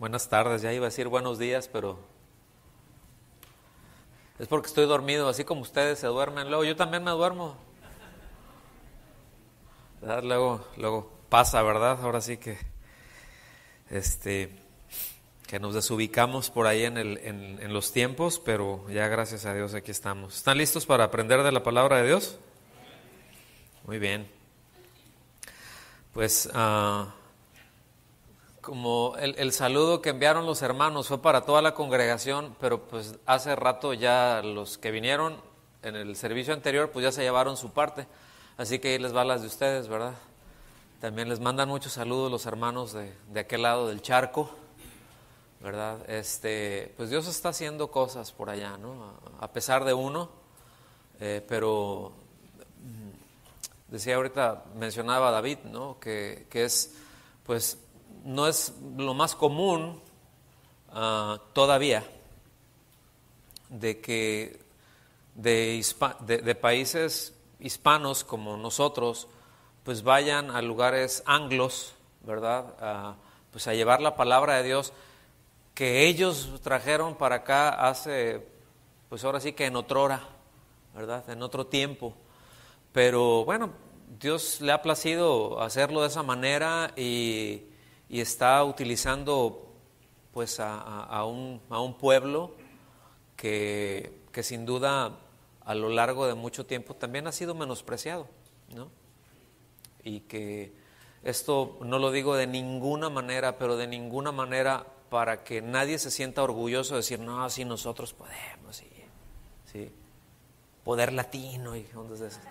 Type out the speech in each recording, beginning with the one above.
Buenas tardes, ya iba a decir buenos días, pero es porque estoy dormido, así como ustedes se duermen. Luego yo también me duermo, ¿verdad? Luego pasa, ¿verdad? Ahora sí que nos desubicamos por ahí en los tiempos, pero ya gracias a Dios aquí estamos. ¿Están listos para aprender de la palabra de Dios? Muy bien. Pues como el saludo que enviaron los hermanos fue para toda la congregación, pero pues hace rato ya los que vinieron en el servicio anterior pues ya se llevaron su parte, así que ahí les va las de ustedes, ¿verdad? También les mandan muchos saludos los hermanos de aquel lado del charco, ¿verdad? Pues Dios está haciendo cosas por allá, ¿no? A pesar de uno, pero decía ahorita, mencionaba David, ¿no? Que es, pues, no es lo más común todavía de que de países hispanos como nosotros pues vayan a lugares anglos, ¿verdad? Pues a llevar la palabra de Dios que ellos trajeron para acá hace, pues ahora sí que en otrora, ¿verdad? En otro tiempo. Pero bueno, Dios le ha placido hacerlo de esa manera y está utilizando pues a un pueblo que sin duda a lo largo de mucho tiempo también ha sido menospreciado, ¿no? Y que esto no lo digo de ninguna manera, pero de ninguna manera para que nadie se sienta orgulloso de decir, no, sí nosotros podemos, sí, poder latino y ondas de esas.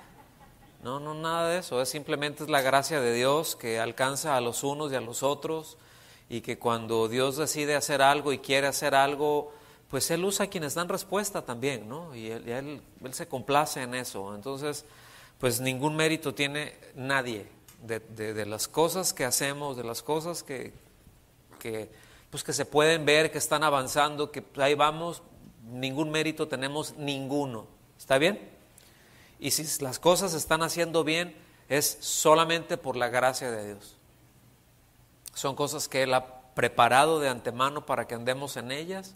No, nada de eso, simplemente es la gracia de Dios que alcanza a los unos y a los otros, y que cuando Dios decide hacer algo y quiere hacer algo, pues Él usa a quienes dan respuesta también, ¿no? Y él se complace en eso. Entonces, pues ningún mérito tiene nadie de las cosas que hacemos, de las cosas que se pueden ver, que están avanzando, que ahí vamos, ningún mérito tenemos, ninguno. ¿Está bien? Y si las cosas se están haciendo bien, es solamente por la gracia de Dios. Son cosas que Él ha preparado de antemano para que andemos en ellas,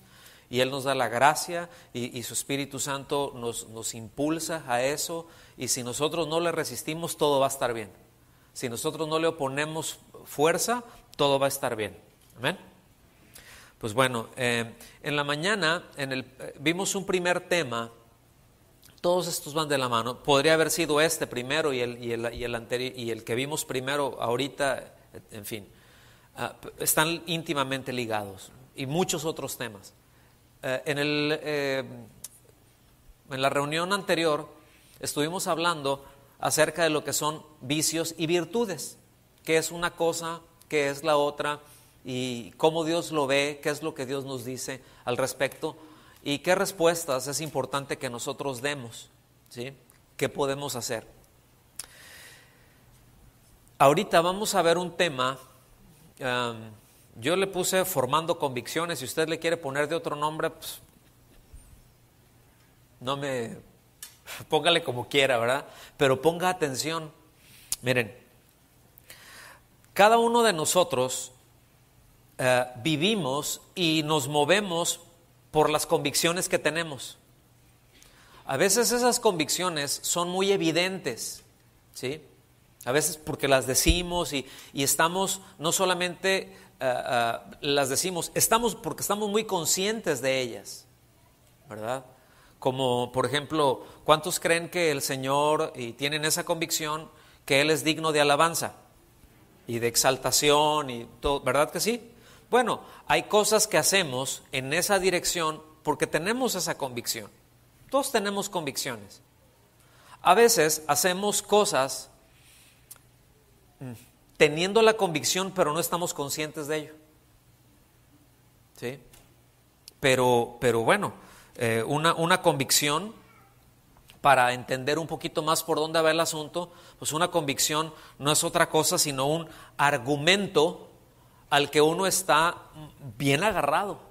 y Él nos da la gracia y su Espíritu Santo nos impulsa a eso, y si nosotros no le resistimos, todo va a estar bien. Si nosotros no le oponemos fuerza, todo va a estar bien. ¿Amén? Pues bueno, en la mañana vimos un primer tema. Todos estos van de la mano. Podría haber sido este primero y el anterior y el que vimos primero ahorita, en fin, están íntimamente ligados, y muchos otros temas. En la reunión anterior estuvimos hablando acerca de lo que son vicios y virtudes, qué es una cosa, qué es la otra, y cómo Dios lo ve, qué es lo que Dios nos dice al respecto, y qué respuestas es importante que nosotros demos, ¿sí? ¿Qué podemos hacer? Ahorita vamos a ver un tema, yo le puse formando convicciones. Si usted le quiere poner de otro nombre, pues póngale como quiera, ¿verdad? Pero ponga atención. Miren, cada uno de nosotros vivimos y nos movemos por las convicciones que tenemos. A veces esas convicciones son muy evidentes, ¿sí? A veces porque las decimos y estamos, no solamente las decimos, porque estamos muy conscientes de ellas, ¿verdad? Como por ejemplo, ¿cuántos creen que el Señor, y tienen esa convicción, que Él es digno de alabanza y de exaltación y todo, ¿verdad que sí? Bueno, hay cosas que hacemos en esa dirección porque tenemos esa convicción. Todos tenemos convicciones. A veces hacemos cosas teniendo la convicción, pero no estamos conscientes de ello, ¿sí? Pero bueno, una convicción, para entender un poquito más por dónde va el asunto, pues una convicción no es otra cosa sino un argumento al que uno está bien agarrado.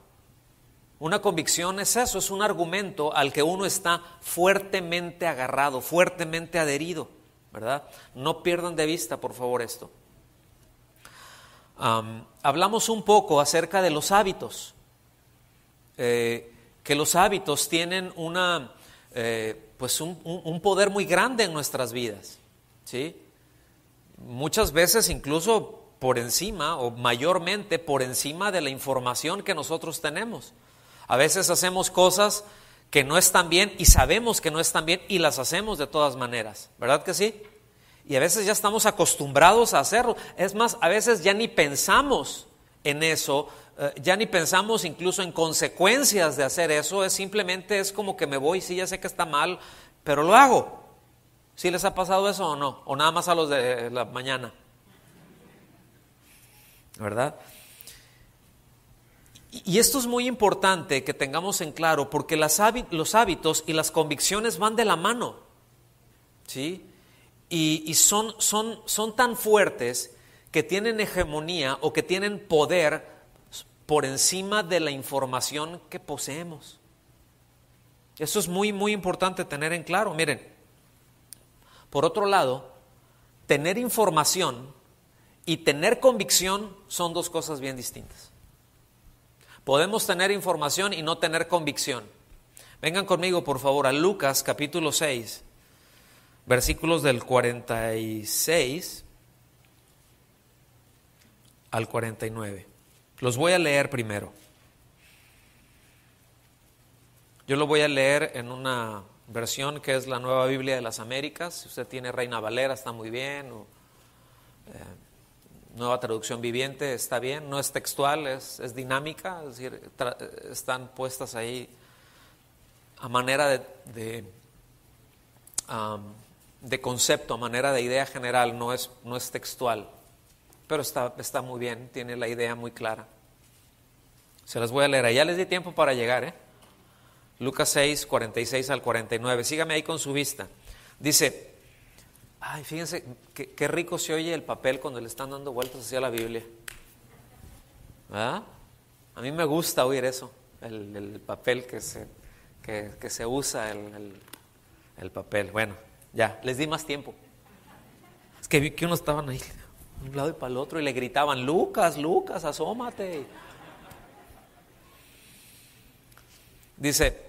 Una convicción es eso, es un argumento al que uno está fuertemente agarrado, fuertemente adherido, ¿verdad? No pierdan de vista, por favor, esto. hablamos un poco acerca de los hábitos, que los hábitos tienen pues un poder muy grande en nuestras vidas, ¿sí? Muchas veces incluso por encima o mayormente por encima de la información que nosotros tenemos. A veces hacemos cosas que no están bien y sabemos que no están bien y las hacemos de todas maneras, ¿verdad que sí? Y a veces ya estamos acostumbrados a hacerlo. Es más, a veces ya ni pensamos en eso, ya ni pensamos incluso en consecuencias de hacer eso. Simplemente es como que me voy, sí, ya sé que está mal, pero lo hago. ¿Sí les ha pasado eso o no? ¿O nada más a los de la mañana? ¿Verdad? Y esto es muy importante que tengamos en claro, porque los hábitos y las convicciones van de la mano, ¿sí? Y son tan fuertes que tienen hegemonía o que tienen poder por encima de la información que poseemos. Eso es muy, muy importante tener en claro. Miren, por otro lado, tener información y tener convicción son dos cosas bien distintas. Podemos tener información y no tener convicción. Vengan conmigo, por favor, a Lucas capítulo 6, versículos del 46 al 49. Los voy a leer primero. Yo lo voy a leer en una versión que es la Nueva Biblia de las Américas. Si usted tiene Reina Valera, está muy bien. O Nueva Traducción Viviente, está bien. No es textual, es dinámica. Es decir, están puestas ahí a manera de concepto, a manera de idea general. No es textual, pero está muy bien. Tiene la idea muy clara. Se las voy a leer. Ya les di tiempo para llegar, Lucas 6, 46 al 49. Sígame ahí con su vista. Dice, ay, fíjense qué rico se oye el papel cuando le están dando vueltas hacia la Biblia. ¿Verdad? A mí me gusta oír eso, el papel que se usa, el papel. Bueno, ya, les di más tiempo. Es que vi que unos estaban ahí, de un lado y para el otro, y le gritaban, Lucas, Lucas, asómate. Dice,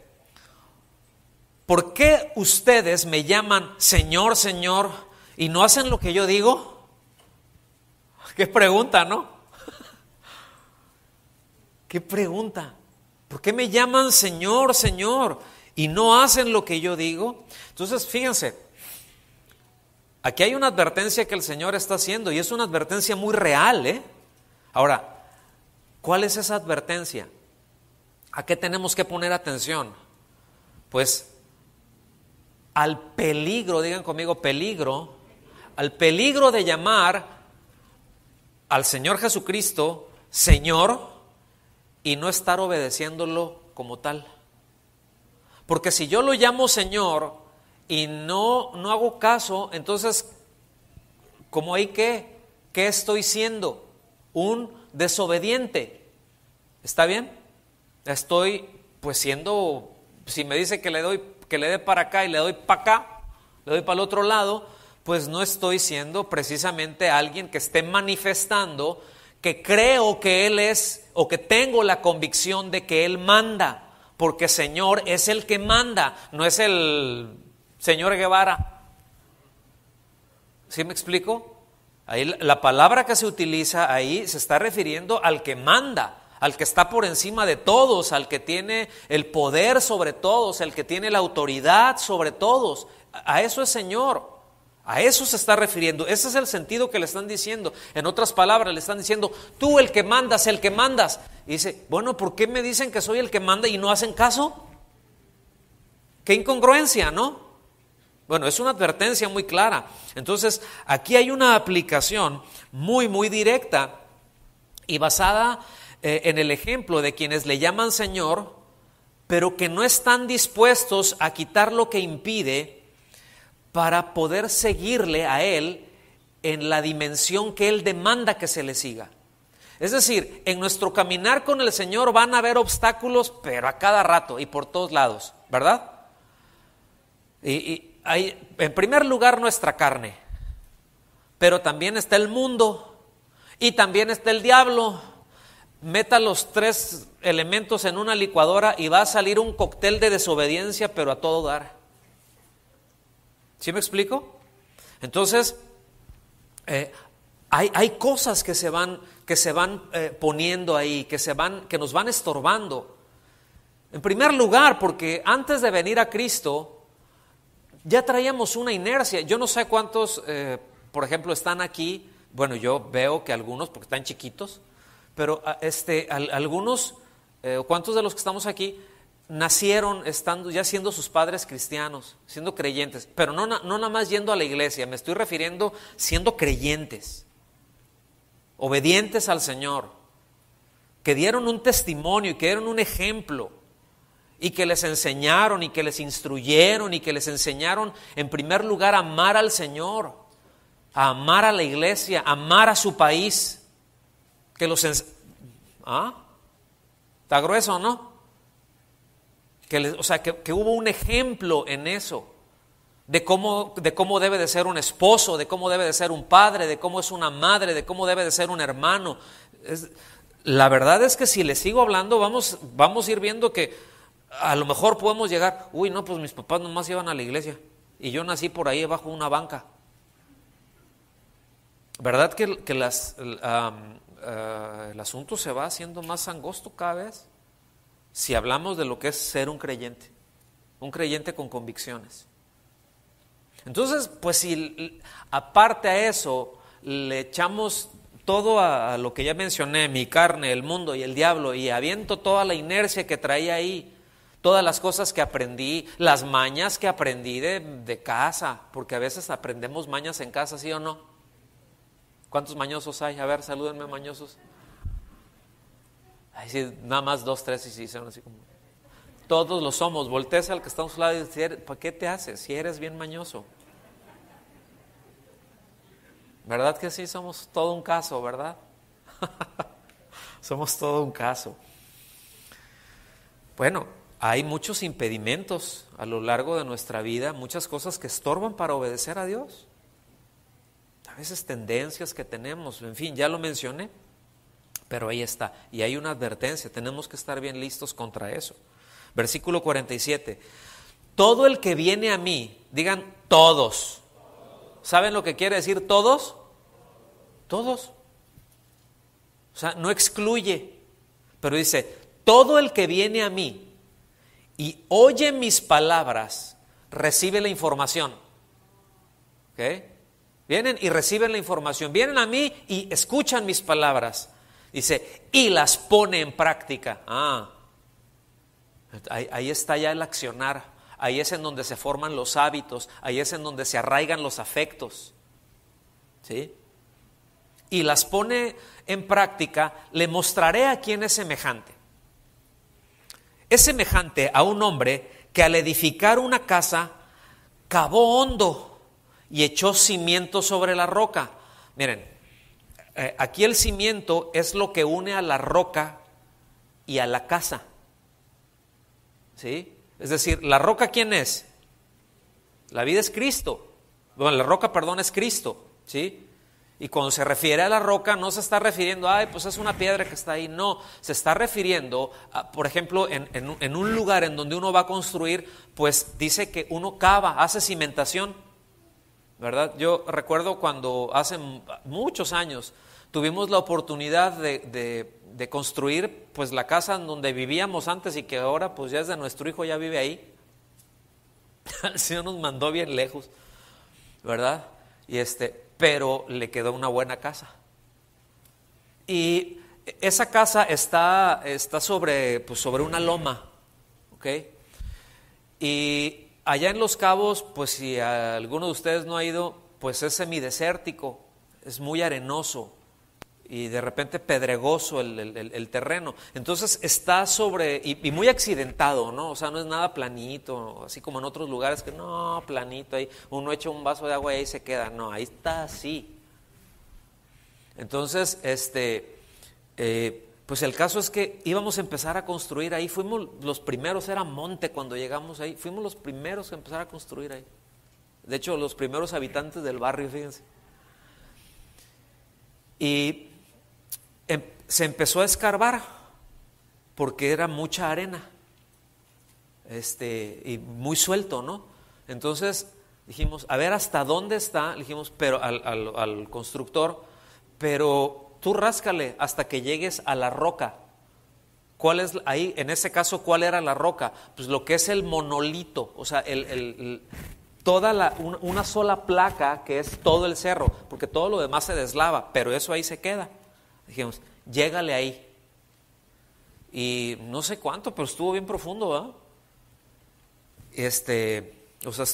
¿por qué ustedes me llaman Señor, Señor y no hacen lo que yo digo? Qué pregunta, ¿no? Qué pregunta. ¿Por qué me llaman Señor, Señor y no hacen lo que yo digo? Entonces, fíjense, aquí hay una advertencia que el Señor está haciendo y es una advertencia muy real, Ahora, ¿cuál es esa advertencia? ¿A qué tenemos que poner atención? Pues al peligro, digan conmigo peligro, al peligro de llamar al Señor Jesucristo Señor y no estar obedeciéndolo como tal. Porque si yo lo llamo Señor y no hago caso, entonces, ¿cómo hay ¿qué estoy siendo? Un desobediente. ¿Está bien? Estoy pues siendo, si me dice que le dé para acá y le doy para acá, le doy para el otro lado, pues no estoy siendo precisamente alguien que esté manifestando que creo que Él es, o que tengo la convicción de que Él manda, porque Señor es el que manda, no es el señor Guevara. ¿Sí me explico? Ahí la palabra que se utiliza ahí se está refiriendo al que manda, al que está por encima de todos, al que tiene el poder sobre todos, el que tiene la autoridad sobre todos. A eso es Señor, a eso se está refiriendo. Ese es el sentido que le están diciendo. En otras palabras, le están diciendo, tú el que mandas, el que mandas. Y dice, bueno, ¿por qué me dicen que soy el que manda y no hacen caso? Qué incongruencia, ¿no? Bueno, es una advertencia muy clara. Entonces, aquí hay una aplicación muy, muy directa y basada en el ejemplo de quienes le llaman Señor, pero que no están dispuestos a quitar lo que impide para poder seguirle a Él en la dimensión que Él demanda que se le siga. Es decir, en nuestro caminar con el Señor van a haber obstáculos, pero a cada rato y por todos lados, ¿verdad? Y hay, en primer lugar, nuestra carne, pero también está el mundo. Y también está el diablo. Meta los tres elementos en una licuadora y va a salir un cóctel de desobediencia, pero a todo dar. ¿Sí me explico? Entonces, hay cosas que se van poniendo ahí, que nos van estorbando. En primer lugar, porque antes de venir a Cristo, ya traíamos una inercia. Yo no sé cuántos, por ejemplo, están aquí. Bueno, yo veo que algunos, porque están chiquitos, pero algunos, ¿cuántos de los que estamos aquí nacieron estando ya siendo sus padres cristianos, siendo creyentes? Pero no nada más yendo a la iglesia, me estoy refiriendo siendo creyentes, obedientes al Señor, que dieron un testimonio y que dieron un ejemplo, y que les enseñaron y que les instruyeron y que les enseñaron en primer lugar a amar al Señor, a amar a la iglesia, a amar a su país. Que los ¿está grueso, no? Que hubo un ejemplo en eso, de cómo debe de ser un esposo, de cómo debe de ser un padre, de cómo es una madre, de cómo debe de ser un hermano. La verdad es que si les sigo hablando, vamos a ir viendo que a lo mejor podemos llegar, no, pues mis papás nomás iban a la iglesia y yo nací por ahí bajo una banca. ¿Verdad que el asunto se va haciendo más angosto cada vez? Si hablamos de lo que es ser un creyente con convicciones. Entonces, pues si aparte a eso le echamos todo a lo que ya mencioné, mi carne, el mundo y el diablo, y aviento toda la inercia que traía ahí, todas las cosas que aprendí, las mañas que aprendí de casa, porque a veces aprendemos mañas en casa, ¿sí o no? ¿Cuántos mañosos hay? A ver, salúdenme, mañosos. Ay, sí, nada más 2, 3 y sí, son así como. Todos lo somos. Voltees al que está a su lado y dice, ¿para qué te haces si eres bien mañoso? ¿Verdad que sí? Somos todo un caso, ¿verdad? Somos todo un caso. Bueno, hay muchos impedimentos a lo largo de nuestra vida, muchas cosas que estorban para obedecer a Dios. A veces tendencias que tenemos, en fin, ya lo mencioné, pero ahí está. Y hay una advertencia, tenemos que estar bien listos contra eso. Versículo 47. Todo el que viene a mí, digan todos. ¿Saben lo que quiere decir todos? Todos. O sea, no excluye, pero dice, todo el que viene a mí y oye mis palabras, recibe la información. ¿Ok? Vienen y reciben la información. Vienen a mí y escuchan mis palabras. Dice, y las pone en práctica. Ahí está ya el accionar. Ahí es en donde se forman los hábitos. Ahí es en donde se arraigan los afectos. ¿Sí? Y las pone en práctica. Le mostraré a quién es semejante. Es semejante a un hombre que al edificar una casa cavó hondo y echó cimiento sobre la roca. Miren, aquí el cimiento es lo que une a la roca y a la casa. ¿Sí? Es decir, ¿la roca quién es? La vida es Cristo. Bueno, la roca, perdón, es Cristo. ¿Sí? Y cuando se refiere a la roca no se está refiriendo, pues es una piedra que está ahí. No, se está refiriendo, por ejemplo, en un lugar en donde uno va a construir, pues dice que uno cava, hace cimentación, ¿verdad? Yo recuerdo cuando hace muchos años tuvimos la oportunidad de construir pues la casa en donde vivíamos antes y que ahora pues ya es de nuestro hijo, ya vive ahí. El Señor nos mandó bien lejos, ¿verdad? Y pero le quedó una buena casa. Y esa casa está sobre una loma, ¿ok? Y allá en Los Cabos, pues si alguno de ustedes no ha ido, pues es semidesértico, es muy arenoso y de repente pedregoso el terreno. Entonces está sobre, y muy accidentado, ¿no? O sea, no es nada planito, así como en otros lugares que no, planito, ahí uno echa un vaso de agua y ahí se queda. No, ahí está así. Entonces, pues el caso es que íbamos a empezar a construir ahí. Fuimos los primeros, era monte cuando llegamos ahí. Fuimos los primeros a empezar a construir ahí. De hecho, los primeros habitantes del barrio, fíjense. Y se empezó a escarbar porque era mucha arena, y muy suelto, ¿no? Entonces dijimos, a ver hasta dónde está, le dijimos, pero al constructor, pero tú ráscale hasta que llegues a la roca. ¿Cuál es ahí? En ese caso, ¿cuál era la roca? Pues lo que es el monolito, o sea, una sola placa que es todo el cerro, porque todo lo demás se deslava, pero eso ahí se queda. Dijimos, llégale ahí. Y no sé cuánto, pero estuvo bien profundo, ¿verdad? O sea,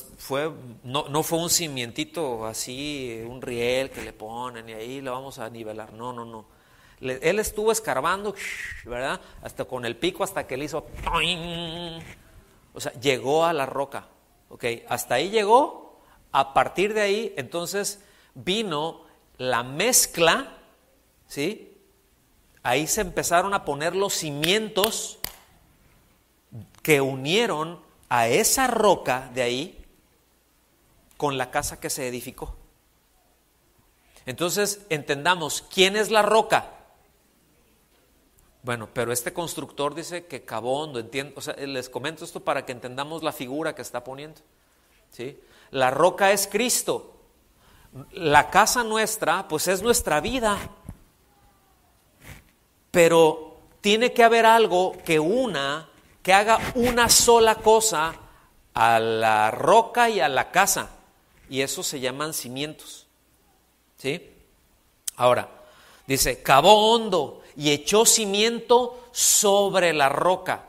no fue un cimientito así, un riel que le ponen y ahí lo vamos a nivelar. No. Él estuvo escarbando, ¿verdad? Hasta con el pico, hasta que le hizo ¡toing! O sea, llegó a la roca. Ok, hasta ahí llegó. A partir de ahí, entonces vino la mezcla, ¿sí? Ahí se empezaron a poner los cimientos que unieron a esa roca de ahí con la casa que se edificó. Entonces, entendamos, ¿quién es la roca? Bueno, pero este constructor dice que cavó hondo, o sea, les comento esto para que entendamos la figura que está poniendo, ¿sí? La roca es Cristo. La casa nuestra, pues es nuestra vida. Pero tiene que haber algo que haga una sola cosa a la roca y a la casa. Y eso se llaman cimientos, ¿sí? Ahora, dice, cavó hondo y echó cimiento sobre la roca.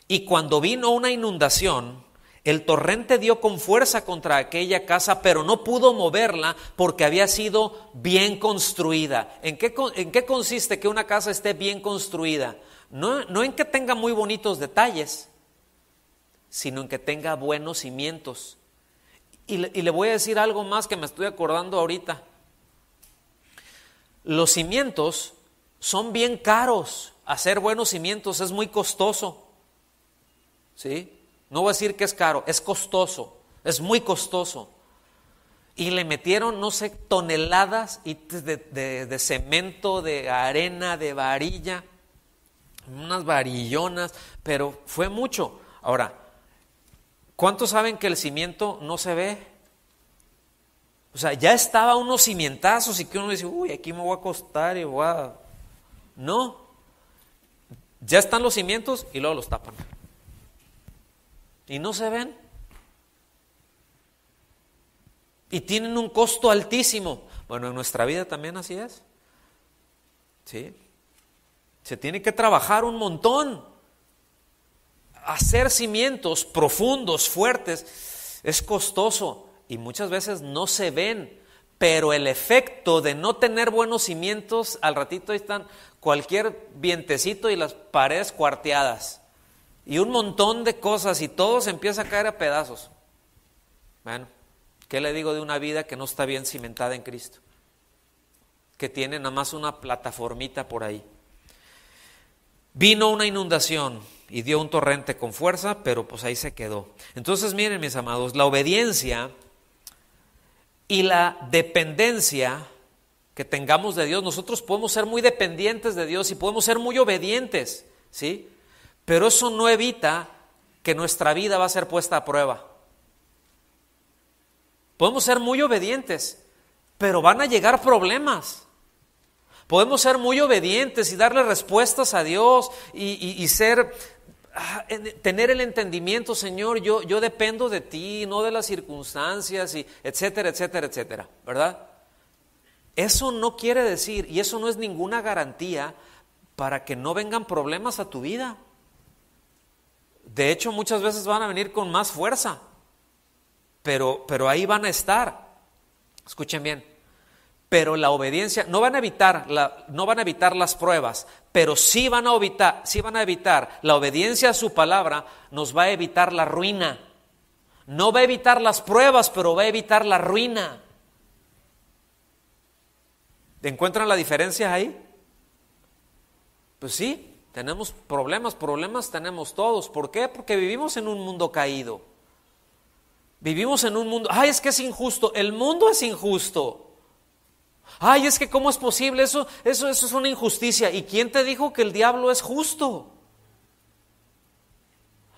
Y cuando vino una inundación, el torrente dio con fuerza contra aquella casa, pero no pudo moverla porque había sido bien construida. ¿En qué consiste que una casa esté bien construida? No en que tenga muy bonitos detalles, sino en que tenga buenos cimientos. Y le voy a decir algo más que me estoy acordando ahorita. Los cimientos son bien caros. Hacer buenos cimientos es muy costoso, ¿sí? No voy a decir que es caro, es costoso, es muy costoso. Y le metieron, no sé, toneladas de cemento, de arena, de varilla, unas varillonas, pero fue mucho. Ahora, ¿cuántos saben que el cimiento no se ve? O sea, ya estaba unos cimientazos y que uno dice, uy, aquí me voy a acostar y voy a... No, ya están los cimientos y luego los tapan. Y no se ven. Y tienen un costo altísimo. Bueno, en nuestra vida también así es. ¿Sí? Se tiene que trabajar un montón. Hacer cimientos profundos, fuertes, es costoso y muchas veces no se ven. Pero el efecto de no tener buenos cimientos, al ratito ahí están cualquier vientecito y las paredes cuarteadas. Y un montón de cosas y todo se empieza a caer a pedazos. Bueno, ¿qué le digo de una vida que no está bien cimentada en Cristo? Que tiene nada más una plataformita por ahí. Vino una inundación y dio un torrente con fuerza, pero pues ahí se quedó. Entonces miren, mis amados, la obediencia y la dependencia que tengamos de Dios, nosotros podemos ser muy dependientes de Dios y podemos ser muy obedientes, ¿sí? Pero eso no evita que nuestra vida va a ser puesta a prueba. Podemos ser muy obedientes, pero van a llegar problemas. Podemos ser muy obedientes y darle respuestas a Dios y tener el entendimiento, Señor, yo dependo de ti, no de las circunstancias, y etcétera, etcétera, etcétera, ¿verdad? Eso no quiere decir, y eso no es ninguna garantía para que no vengan problemas a tu vida. De hecho, muchas veces van a venir con más fuerza, pero ahí van a estar. Escuchen bien, pero la obediencia, no van a evitar las pruebas, pero sí van a evitar la obediencia a su palabra, nos va a evitar la ruina. No va a evitar las pruebas, pero va a evitar la ruina. ¿Encuentran la diferencia ahí? Pues sí. Tenemos problemas tenemos todos. ¿Por qué? Porque vivimos en un mundo caído. Vivimos en un mundo, es que es injusto. El mundo es injusto. Ay, es que ¿cómo es posible? Eso es una injusticia. ¿Y quién te dijo que el diablo es justo?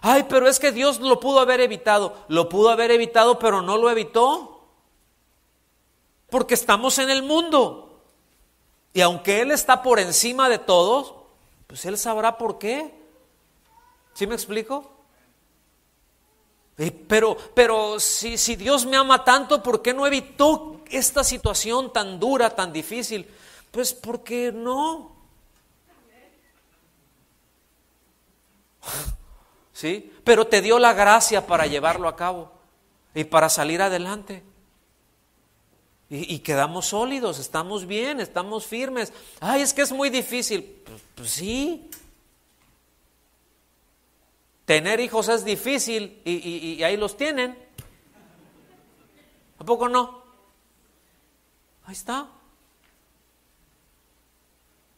Ay, pero es que Dios lo pudo haber evitado. Lo pudo haber evitado, pero no lo evitó. Porque estamos en el mundo. Y aunque Él está por encima de todos, pues Él sabrá por qué. ¿Sí me explico? Pero si Dios me ama tanto, ¿por qué no evitó esta situación tan dura, tan difícil? Pues porque no. ¿Sí? Pero te dio la gracia para llevarlo a cabo y para salir adelante. Y quedamos sólidos, estamos bien, estamos firmes. Ay, es que es muy difícil. Pues sí. Tener hijos es difícil y ahí los tienen. ¿A poco no? Ahí está.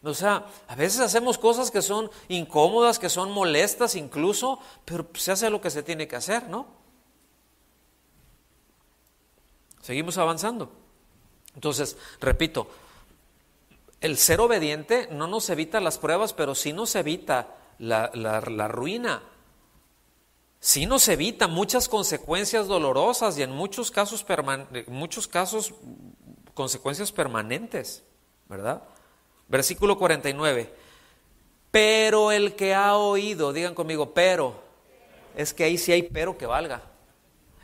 O sea, a veces hacemos cosas que son incómodas, que son molestas incluso, pero se hace lo que se tiene que hacer, ¿no? Seguimos avanzando. Entonces, repito, el ser obediente no nos evita las pruebas, pero sí nos evita la ruina. Sí nos evita muchas consecuencias dolorosas y en muchos casos consecuencias permanentes, ¿verdad? Versículo 49. Pero el que ha oído, digan conmigo, pero, es que ahí sí hay pero que valga.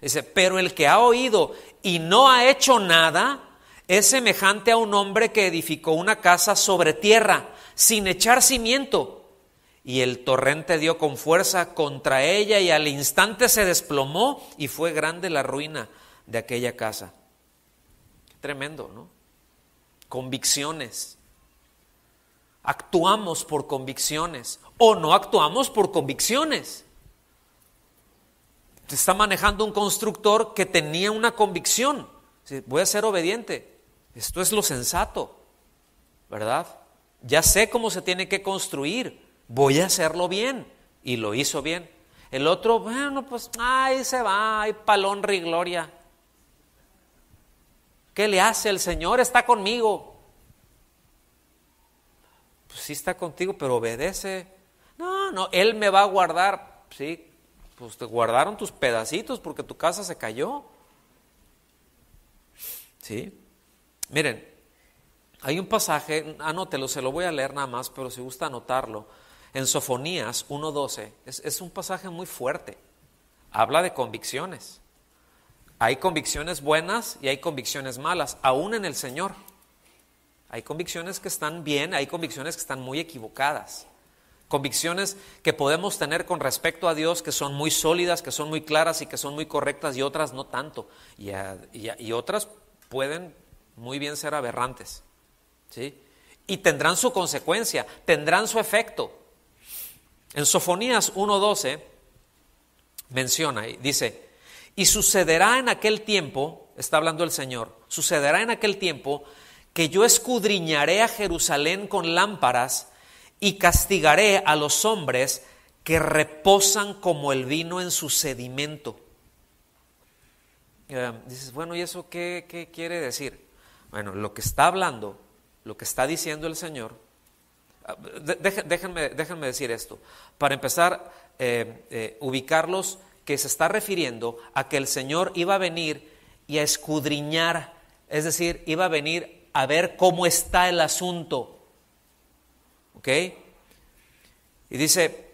Dice, pero el que ha oído y no ha hecho nada, es semejante a un hombre que edificó una casa sobre tierra, sin echar cimiento. Y el torrente dio con fuerza contra ella y al instante se desplomó y fue grande la ruina de aquella casa. Tremendo, ¿no? Convicciones. Actuamos por convicciones o no actuamos por convicciones. Se está manejando un constructor que tenía una convicción. Voy a ser obediente. Esto es lo sensato, ¿verdad? Ya sé cómo se tiene que construir. Voy a hacerlo bien. Y lo hizo bien. El otro, bueno, pues, ahí se va, ay, palonra y gloria. ¿Qué le hace? El Señor está conmigo. Pues sí está contigo, pero obedece. No, Él me va a guardar. Sí, pues te guardaron tus pedacitos porque tu casa se cayó. ¿Sí? Miren, hay un pasaje, anótelo, se lo voy a leer nada más, pero si gusta anotarlo. En Sofonías 1:12, es un pasaje muy fuerte. Habla de convicciones. Hay convicciones buenas y hay convicciones malas, aún en el Señor. Hay convicciones que están bien, hay convicciones que están muy equivocadas. Convicciones que podemos tener con respecto a Dios que son muy sólidas, que son muy claras y que son muy correctas y otras no tanto. Y otras pueden muy bien ser aberrantes, ¿sí? Y tendrán su consecuencia, tendrán su efecto. En Sofonías 1:12 menciona y dice, y sucederá en aquel tiempo, está hablando el Señor, sucederá en aquel tiempo que yo escudriñaré a Jerusalén con lámparas y castigaré a los hombres que reposan como el vino en su sedimento. Dices, bueno, ¿y eso qué quiere decir? Bueno, lo que está hablando, lo que está diciendo el Señor, déjenme decir esto. Para empezar, ubicarlos, que se está refiriendo a que el Señor iba a venir y a escudriñar, es decir, iba a venir a ver cómo está el asunto. ¿Ok? Y dice,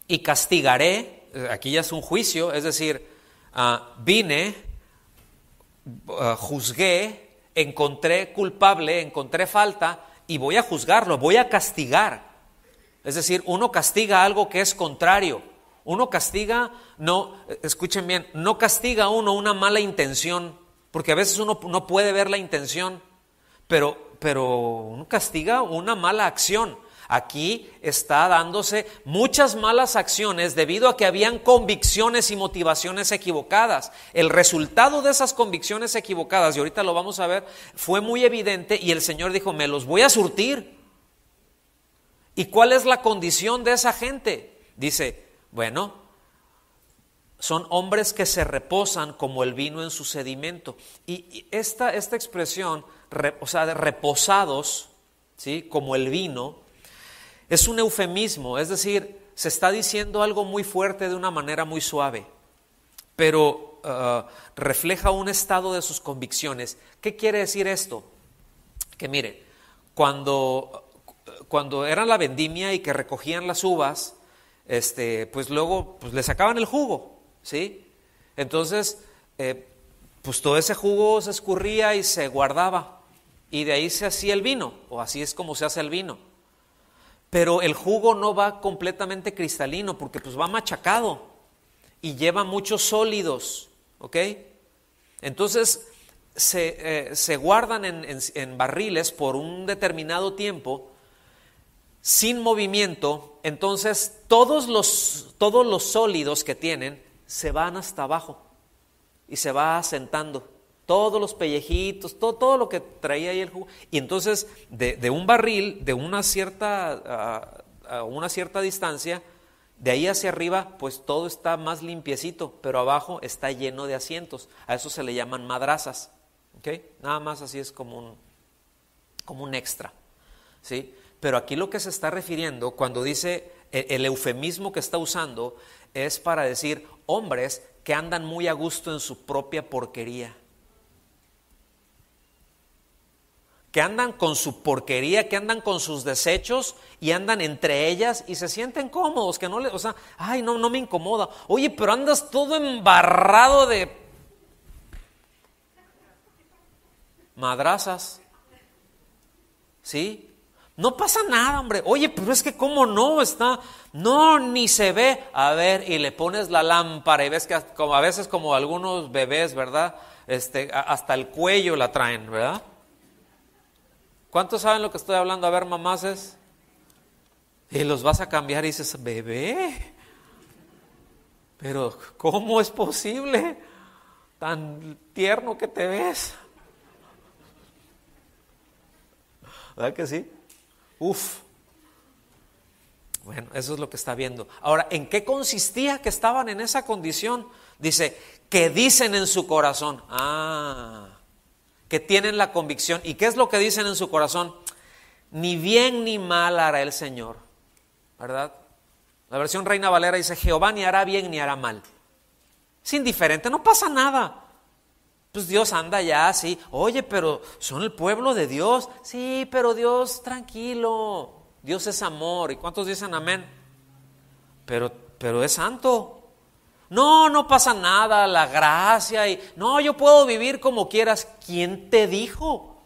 y castigaré, aquí ya es un juicio, es decir, vine, juzgué, encontré culpable, encontré falta y voy a juzgarlo, voy a castigar. Es decir, uno castiga algo que es contrario. Uno castiga, no, escuchen bien, no castiga uno una mala intención, porque a veces uno no puede ver la intención, pero uno castiga una mala acción. Aquí está dándose muchas malas acciones debido a que habían convicciones y motivaciones equivocadas. El resultado de esas convicciones equivocadas, y ahorita lo vamos a ver, fue muy evidente y el Señor dijo, me los voy a surtir. ¿Y cuál es la condición de esa gente? Dice, bueno, son hombres que se reposan como el vino en su sedimento. Y esta expresión, o sea, de reposados, ¿sí?, como el vino, es un eufemismo, es decir, se está diciendo algo muy fuerte de una manera muy suave, pero refleja un estado de sus convicciones. ¿Qué quiere decir esto? Que miren, cuando era la vendimia y que recogían las uvas, pues luego pues le sacaban el jugo, ¿sí? Entonces, pues todo ese jugo se escurría y se guardaba, y de ahí se hacía el vino, o así es como se hace el vino. Pero el jugo no va completamente cristalino, porque pues va machacado y lleva muchos sólidos, ¿ok? Entonces se guardan en barriles por un determinado tiempo, sin movimiento. Entonces todos los sólidos que tienen se van hasta abajo y se va asentando, todos los pellejitos, todo lo que traía ahí el jugo. Y entonces de un barril, de una cierta distancia, de ahí hacia arriba, pues todo está más limpiecito, pero abajo está lleno de asientos. A eso se le llaman madrazas, ¿ok? Nada más así es como un extra, ¿sí? Pero aquí lo que se está refiriendo cuando dice el eufemismo que está usando es para decir hombres que andan muy a gusto en su propia porquería, que andan con su porquería, que andan con sus desechos y andan entre ellas y se sienten cómodos, que no o sea, ay, no me incomoda. Oye, pero andas todo embarrado de madrazas, ¿sí? No pasa nada, hombre. Oye, pero es que cómo no está, no, ni se ve. A ver, y le pones la lámpara y ves que a veces como algunos bebés, ¿verdad? Hasta el cuello la traen, ¿verdad? ¿Cuántos saben lo que estoy hablando? A ver, mamases. Y los vas a cambiar y dices, bebé, pero ¿cómo es posible? Tan tierno que te ves. ¿Verdad que sí? Uf. Bueno, eso es lo que está viendo. Ahora, ¿en qué consistía que estaban en esa condición? Dice, que dicen en su corazón. Que tienen la convicción. ¿Y qué es lo que dicen en su corazón? Ni bien ni mal hará el Señor, ¿verdad? La versión Reina Valera dice, Jehová ni hará bien ni hará mal. Es indiferente, no pasa nada. Pues Dios anda ya así. Oye, pero son el pueblo de Dios. Sí, pero Dios, tranquilo. Dios es amor. ¿Y cuántos dicen amén? Pero es santo. No pasa nada, la gracia y no, yo puedo vivir como quieras. ¿Quién te dijo?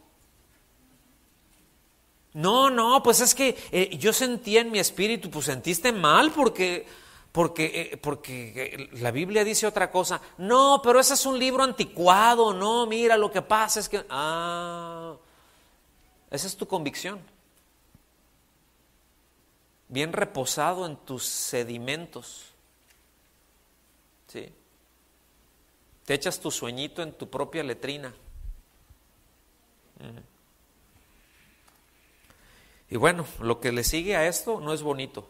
No, pues es que yo sentí en mi espíritu. Pues sentiste mal porque la Biblia dice otra cosa. No, pero ese es un libro anticuado. No, mira, lo que pasa es que esa es tu convicción. Bien reposado en tus sedimentos. ¿Sí? Te echas tu sueñito en tu propia letrina. Y bueno, lo que le sigue a esto no es bonito,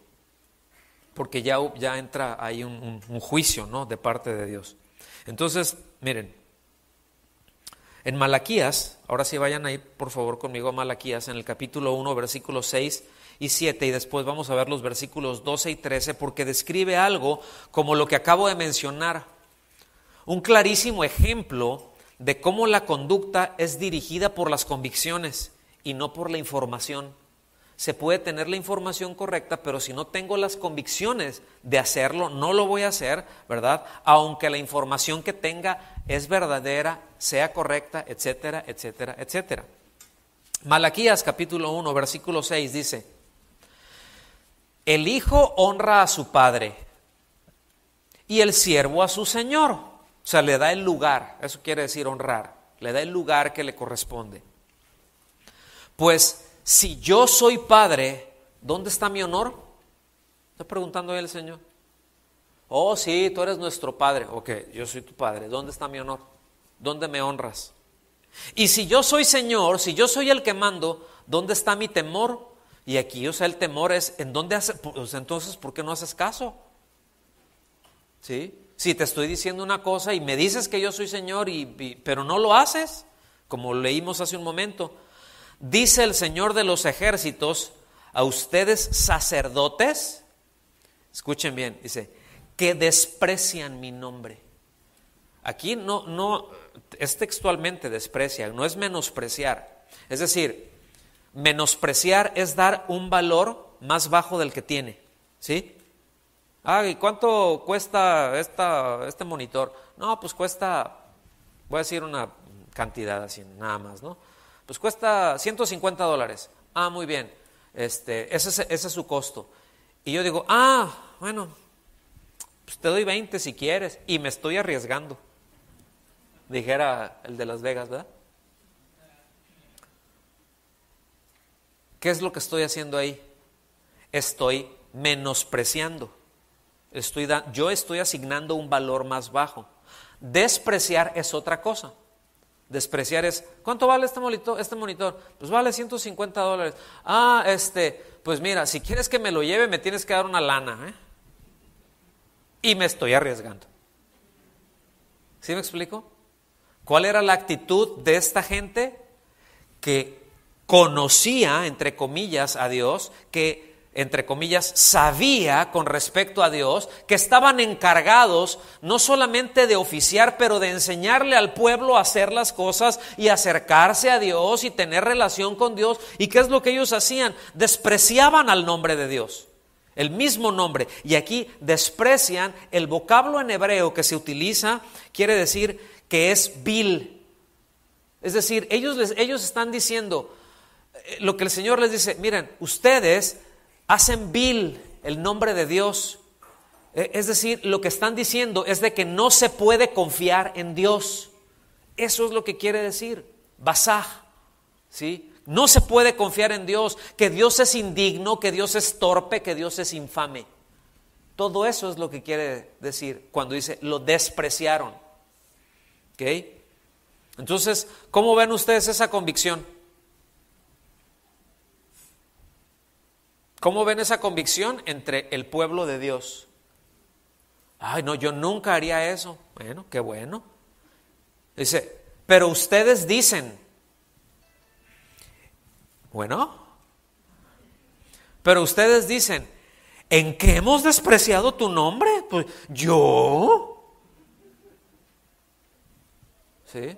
porque ya entra ahí un juicio, ¿no?, de parte de Dios. Entonces, miren, en Malaquías, ahora sí vayan ahí por favor conmigo a Malaquías, en el capítulo 1, versículos 6 y 7, y después vamos a ver los versículos 12 y 13, porque describe algo como lo que acabo de mencionar, un clarísimo ejemplo de cómo la conducta es dirigida por las convicciones y no por la información. Se puede tener la información correcta, pero si no tengo las convicciones de hacerlo, no lo voy a hacer, ¿verdad? Aunque la información que tenga es verdadera, sea correcta, etcétera, etcétera, etcétera. Malaquías capítulo 1, versículo 6 dice, el hijo honra a su padre y el siervo a su señor. O sea, le da el lugar, eso quiere decir honrar, le da el lugar que le corresponde. Pues, si yo soy padre, ¿dónde está mi honor? Está preguntando ahí el Señor. Oh, sí, tú eres nuestro padre. Ok, yo soy tu padre. ¿Dónde está mi honor? ¿Dónde me honras? Y si yo soy Señor, si yo soy el que mando, ¿dónde está mi temor? Y aquí, o sea, el temor es, ¿en dónde hace? O sea, entonces, ¿por qué no haces caso? ¿Sí? Si te estoy diciendo una cosa y me dices que yo soy Señor, pero no lo haces, como leímos hace un momento. Dice el Señor de los ejércitos a ustedes sacerdotes, escuchen bien, dice, que desprecian mi nombre. Aquí no es textualmente desprecian, no es menospreciar. Es decir, menospreciar es dar un valor más bajo del que tiene, ¿sí? ¿Y cuánto cuesta este monitor? No, pues cuesta, voy a decir una cantidad así, nada más, ¿no? Pues cuesta $150. Muy bien, ese es su costo. Y yo digo, bueno, pues te doy 20 si quieres, y me estoy arriesgando. Dijera el de Las Vegas, ¿verdad? ¿Qué es lo que estoy haciendo ahí? Estoy menospreciando. Yo estoy asignando un valor más bajo. Despreciar es otra cosa. Despreciar es, ¿cuánto vale este monitor? Pues vale $150. Pues mira, si quieres que me lo lleve, me tienes que dar una lana, y me estoy arriesgando. ¿Sí me explico? ¿Cuál era la actitud de esta gente que conocía, entre comillas, a Dios, que, entre comillas, sabía con respecto a Dios, que estaban encargados no solamente de oficiar, pero de enseñarle al pueblo a hacer las cosas y acercarse a Dios y tener relación con Dios? ¿Y qué es lo que ellos hacían? Despreciaban al nombre de Dios, el mismo nombre. Y aquí desprecian, el vocablo en hebreo que se utiliza quiere decir que es vil. Es decir, ellos están diciendo lo que el Señor les dice: miren, ustedes hacen vil el nombre de Dios. Es decir, lo que están diciendo es de que no se puede confiar en Dios. Eso es lo que quiere decir basaj, ¿sí? No se puede confiar en Dios, que Dios es indigno, que Dios es torpe, que Dios es infame. Todo eso es lo que quiere decir cuando dice lo despreciaron. ¿Ok? Entonces, ¿cómo ven ustedes esa convicción? ¿Cómo ven esa convicción entre el pueblo de Dios? No, yo nunca haría eso. Bueno, qué bueno. Dice, pero ustedes dicen, pero ustedes dicen, ¿en qué hemos despreciado tu nombre? Pues yo. ¿Sí?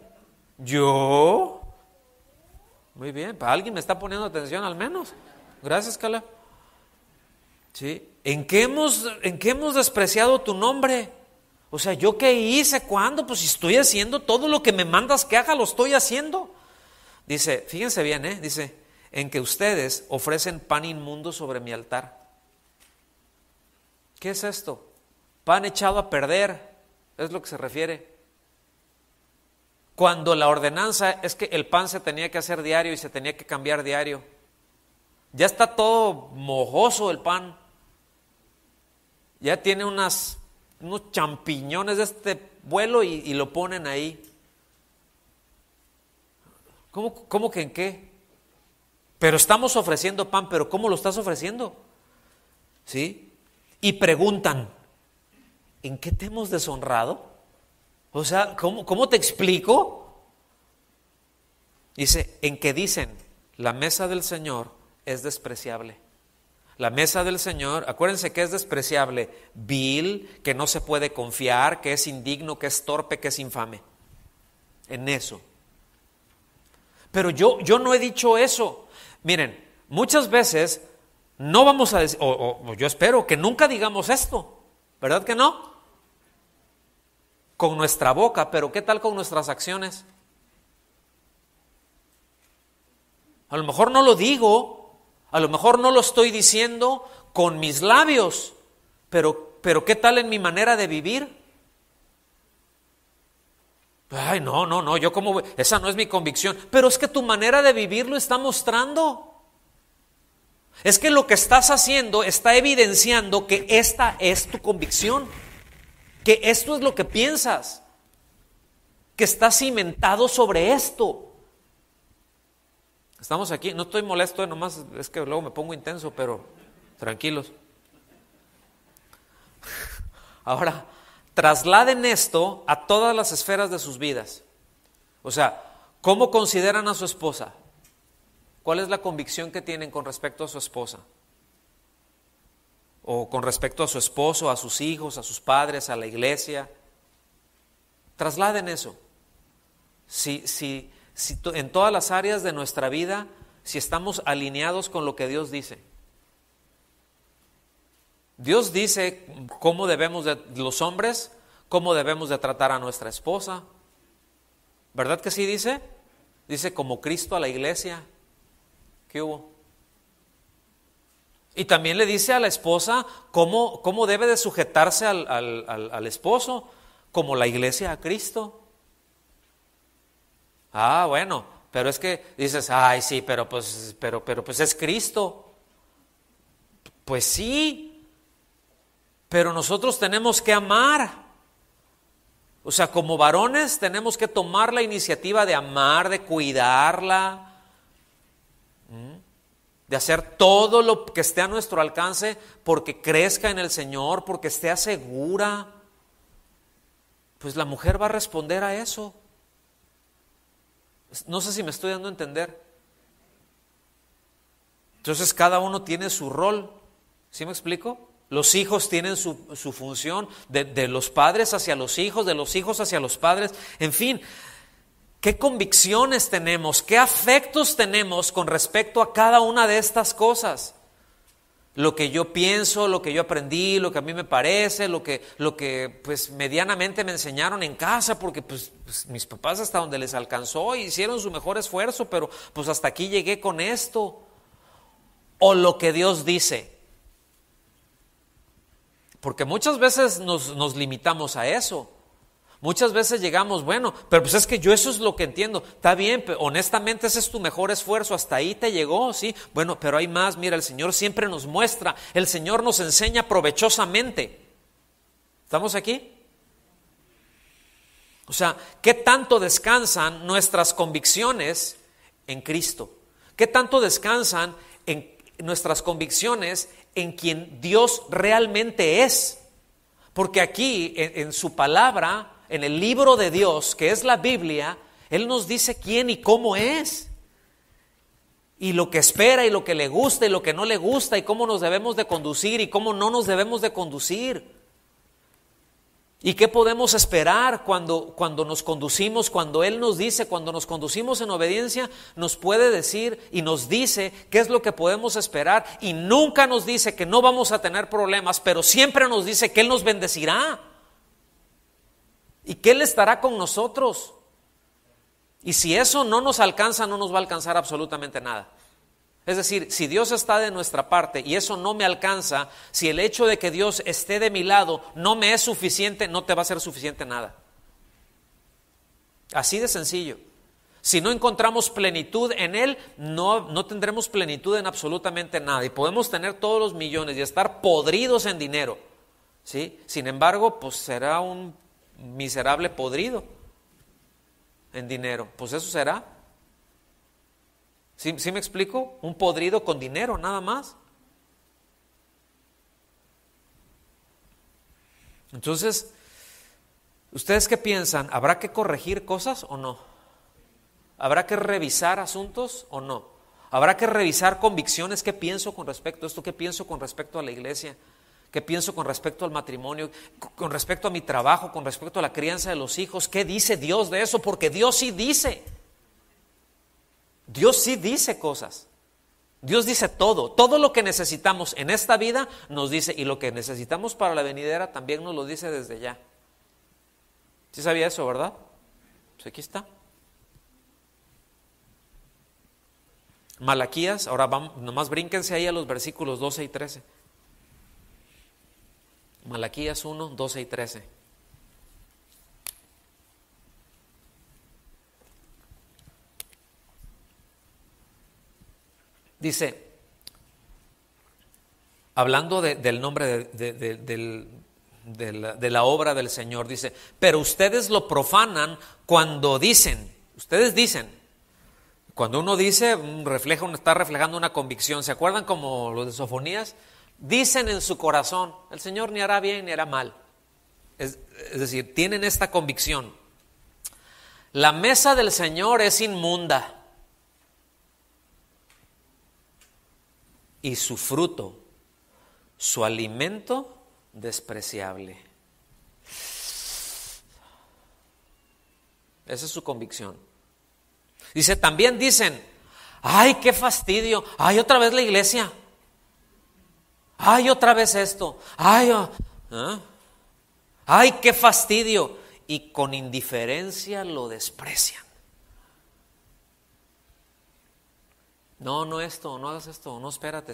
¿Yo? Muy bien, para alguien me está poniendo atención al menos. Gracias, Caleb. ¿Sí? ¿En qué hemos despreciado tu nombre? O sea, ¿yo qué hice? ¿Cuándo? Pues si estoy haciendo todo lo que me mandas que haga, lo estoy haciendo. Dice, fíjense bien, dice, en que ustedes ofrecen pan inmundo sobre mi altar. ¿Qué es esto? Pan echado a perder, es lo que se refiere. Cuando la ordenanza es que el pan se tenía que hacer diario y se tenía que cambiar diario. Ya está todo mojoso el pan. Ya tiene unos champiñones de este vuelo y lo ponen ahí. ¿Cómo que en qué? Pero estamos ofreciendo pan, pero ¿cómo lo estás ofreciendo? ¿Sí? Y preguntan, ¿en qué te hemos deshonrado? O sea, ¿cómo te explico? Dice, en que dicen, la mesa del Señor es despreciable. La mesa del Señor, acuérdense que es despreciable, vil, que no se puede confiar, que es indigno, que es torpe, que es infame. En eso. Pero yo no he dicho eso. Miren, muchas veces no vamos a decir, o yo espero que nunca digamos esto, ¿verdad que no? Con nuestra boca, pero ¿qué tal con nuestras acciones? A lo mejor no lo digo, a lo mejor no lo estoy diciendo con mis labios, pero ¿qué tal en mi manera de vivir? No, yo como, esa no es mi convicción, pero es que tu manera de vivir lo está mostrando. Es que lo que estás haciendo está evidenciando que esta es tu convicción, que esto es lo que piensas, que está cimentado sobre esto. Estamos aquí, no estoy molesto, nomás es que luego me pongo intenso, pero tranquilos. Ahora, trasladen esto a todas las esferas de sus vidas. O sea, ¿cómo consideran a su esposa? ¿Cuál es la convicción que tienen con respecto a su esposa? O con respecto a su esposo, a sus hijos, a sus padres, a la iglesia. Trasladen eso. Si en todas las áreas de nuestra vida, si estamos alineados con lo que Dios dice. Dios dice cómo debemos los hombres, cómo debemos de tratar a nuestra esposa. ¿Verdad que sí dice? Dice como Cristo a la iglesia. ¿Qué hubo? Y también le dice a la esposa cómo debe de sujetarse al esposo, como la iglesia a Cristo. Ah, bueno, pero es que dices, ay, sí, pero pues es Cristo. Pues sí, pero nosotros tenemos que amar. O sea, como varones tenemos que tomar la iniciativa de amar, de cuidarla, de hacer todo lo que esté a nuestro alcance porque crezca en el Señor, porque esté segura. Pues la mujer va a responder a eso. No sé si me estoy dando a entender. Entonces cada uno tiene su rol. ¿Sí me explico? Los hijos tienen su función, de los padres hacia los hijos, de los hijos hacia los padres. En fin, ¿qué convicciones tenemos? ¿Qué afectos tenemos con respecto a cada una de estas cosas? Lo que yo pienso, lo que yo aprendí, lo que a mí me parece, lo que pues medianamente me enseñaron en casa, porque pues mis papás hasta donde les alcanzó hicieron su mejor esfuerzo, pero pues hasta aquí llegué con esto. O lo que Dios dice. Porque muchas veces nos limitamos a eso. Muchas veces llegamos, bueno, pero pues es que yo eso es lo que entiendo. Está bien, pero honestamente ese es tu mejor esfuerzo, hasta ahí te llegó, ¿sí? Bueno, pero hay más, mira, el Señor siempre nos muestra, el Señor nos enseña provechosamente. ¿Estamos aquí? O sea, ¿qué tanto descansan nuestras convicciones en Cristo? ¿Qué tanto descansan en nuestras convicciones en quien Dios realmente es? Porque aquí en su palabra, en el libro de Dios, que es la Biblia, Él nos dice quién y cómo es. Y lo que espera y lo que le gusta y lo que no le gusta y cómo nos debemos de conducir y cómo no nos debemos de conducir. ¿Y qué podemos esperar cuando nos conducimos? Cuando Él nos dice, cuando nos conducimos en obediencia, nos puede decir y nos dice qué es lo que podemos esperar. Y nunca nos dice que no vamos a tener problemas, pero siempre nos dice que Él nos bendecirá. Y que Él estará con nosotros. Y si eso no nos alcanza, no nos va a alcanzar absolutamente nada. Es decir, si Dios está de nuestra parte y eso no me alcanza, si el hecho de que Dios esté de mi lado no me es suficiente, no te va a ser suficiente nada. Así de sencillo. Si no encontramos plenitud en Él, no tendremos plenitud en absolutamente nada. Y podemos tener todos los millones y estar podridos en dinero, ¿sí? Sin embargo, pues será un miserable podrido en dinero. Pues eso será. ¿Sí me explico? Un podrido con dinero, nada más. Entonces, ¿ustedes qué piensan? ¿Habrá que corregir cosas o no? ¿Habrá que revisar asuntos o no? ¿Habrá que revisar convicciones? ¿Qué pienso con respecto a esto? ¿Qué pienso con respecto a la iglesia? ¿Qué pienso con respecto al matrimonio? ¿Con respecto a mi trabajo? ¿Con respecto a la crianza de los hijos? ¿Qué dice Dios de eso? Porque Dios sí dice. Dios sí dice cosas. Dios dice todo lo que necesitamos en esta vida nos dice, y lo que necesitamos para la venidera también nos lo dice desde ya. ¿Sí sabía eso, verdad? Pues aquí está. Malaquías, ahora vamos, nomás brínquense ahí a los versículos 12 y 13. Malaquías 1, 12 y 13. Dice, hablando del nombre de la obra del Señor, dice, pero ustedes lo profanan cuando dicen, ustedes dicen, cuando uno dice, está reflejando una convicción. ¿Se acuerdan como los de Sofonías? Dicen en su corazón, el Señor ni hará bien ni hará mal. Es decir, tienen esta convicción. La mesa del Señor es inmunda y su fruto, su alimento, despreciable. Esa es su convicción. Dice, también dicen, ay, qué fastidio, ay, otra vez la iglesia, ay, otra vez esto, ay, ay, qué fastidio, y con indiferencia lo desprecian. No esto, no hagas esto, no, espérate.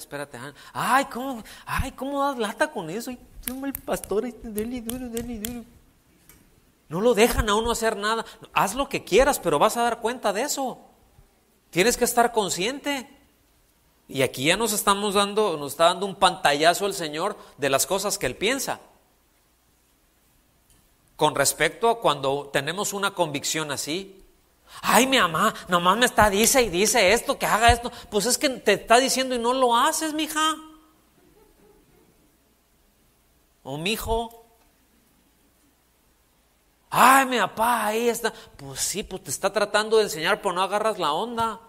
Ay, ¿cómo das lata con eso? Ay, el pastor, dele duro. No lo dejan a uno hacer nada. Haz lo que quieras, pero vas a dar cuenta de eso. Tienes que estar consciente. Y aquí ya nos está dando un pantallazo el Señor de las cosas que Él piensa. Con respecto a cuando tenemos una convicción así. Ay, mi mamá, nomás me está dice esto, que haga esto. Pues es que te está diciendo y no lo haces, mija. O mijo. Ay, mi papá, ahí está. Pues sí, pues te está tratando de enseñar, pero no agarras la onda.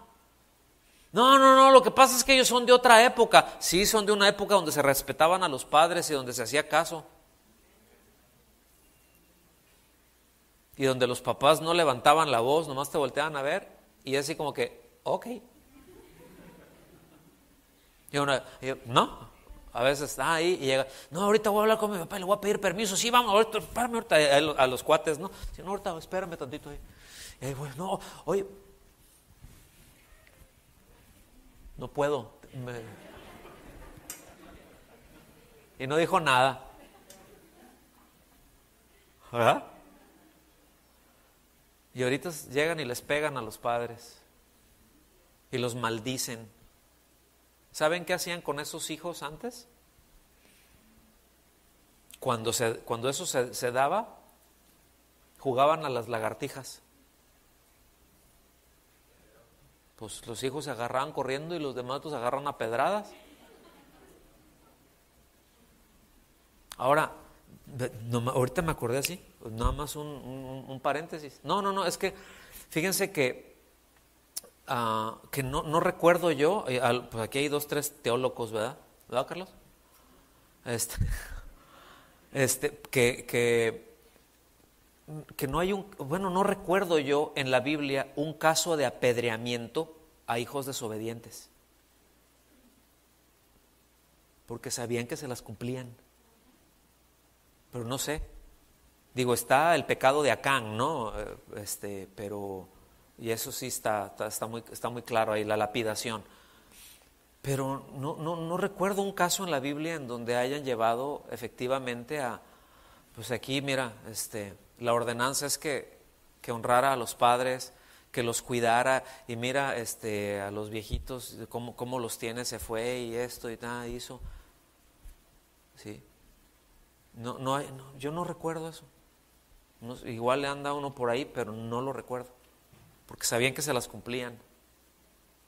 No, lo que pasa es que ellos son de otra época. Sí, son de una época donde se respetaban a los padres y donde se hacía caso. Y donde los papás no levantaban la voz, nomás te volteaban a ver y así como que, ok. No, a veces está ahí y llega, no, ahorita voy a hablar con mi papá y le voy a pedir permiso. Sí, vamos, ahorita, espérame ahorita, a los cuates, ¿no? Sí, no, ahorita, espérame tantito ahí. Y ahí voy, no, oye, no puedo. Y no dijo nada. ¿Verdad? Y ahorita llegan y les pegan a los padres y los maldicen. ¿Saben qué hacían con esos hijos antes? Cuando eso se daba, jugaban a las lagartijas. Pues los hijos se agarraban corriendo y los demás los agarran a pedradas. Ahora, ahorita me acordé así, nada más un paréntesis. No, es que fíjense que no recuerdo yo, pues aquí hay 2, 3 teólogos, ¿verdad? ¿Verdad, Carlos? Que no hay no recuerdo yo en la Biblia un caso de apedreamiento a hijos desobedientes, porque sabían que se las cumplían. Pero no sé, digo, está el pecado de Acán, ¿no? Pero, y eso sí está muy claro ahí, la lapidación. Pero no recuerdo un caso en la Biblia en donde hayan llevado efectivamente pues aquí, mira, la ordenanza es que honrara a los padres, que los cuidara, y mira, a los viejitos, cómo los tiene, se fue, y esto, y nada, hizo. Sí. Yo no recuerdo eso. Igual le anda uno por ahí, pero no lo recuerdo, porque sabían que se las cumplían.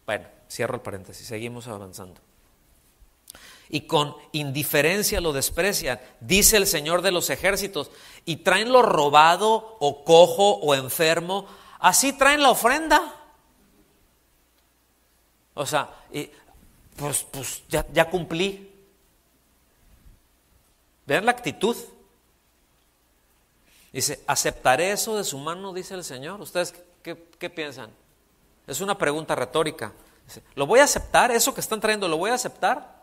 Bueno, cierro el paréntesis, seguimos avanzando. Y con indiferencia lo desprecian, dice el Señor de los ejércitos, y traen lo robado, o cojo, o enfermo, así traen la ofrenda. O sea, pues ya cumplí. Vean la actitud. Dice, ¿aceptaré eso de su mano? Dice el Señor. ¿Ustedes qué piensan? Es una pregunta retórica. Dice, ¿lo voy a aceptar? ¿Eso que están trayendo lo voy a aceptar?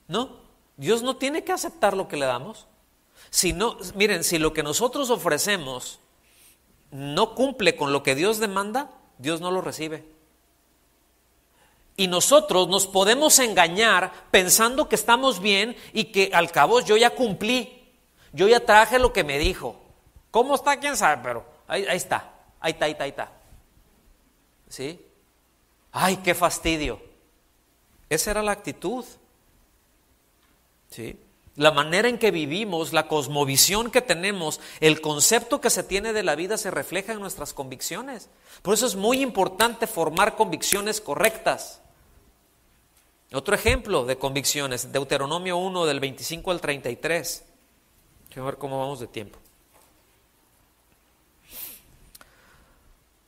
No, Dios no tiene que aceptar lo que le damos. Miren, si lo que nosotros ofrecemos no cumple con lo que Dios demanda, Dios no lo recibe. Y nosotros nos podemos engañar pensando que estamos bien y que al cabo yo ya cumplí, yo ya traje lo que me dijo. ¿Cómo está? ¿Quién sabe? Pero ahí está. ¿Sí? ¡Ay, qué fastidio! Esa era la actitud. ¿Sí? La manera en que vivimos, la cosmovisión que tenemos, el concepto que se tiene de la vida se refleja en nuestras convicciones. Por eso es muy importante formar convicciones correctas. Otro ejemplo de convicciones, Deuteronomio 1 del 25 al 33. Quiero ver cómo vamos de tiempo.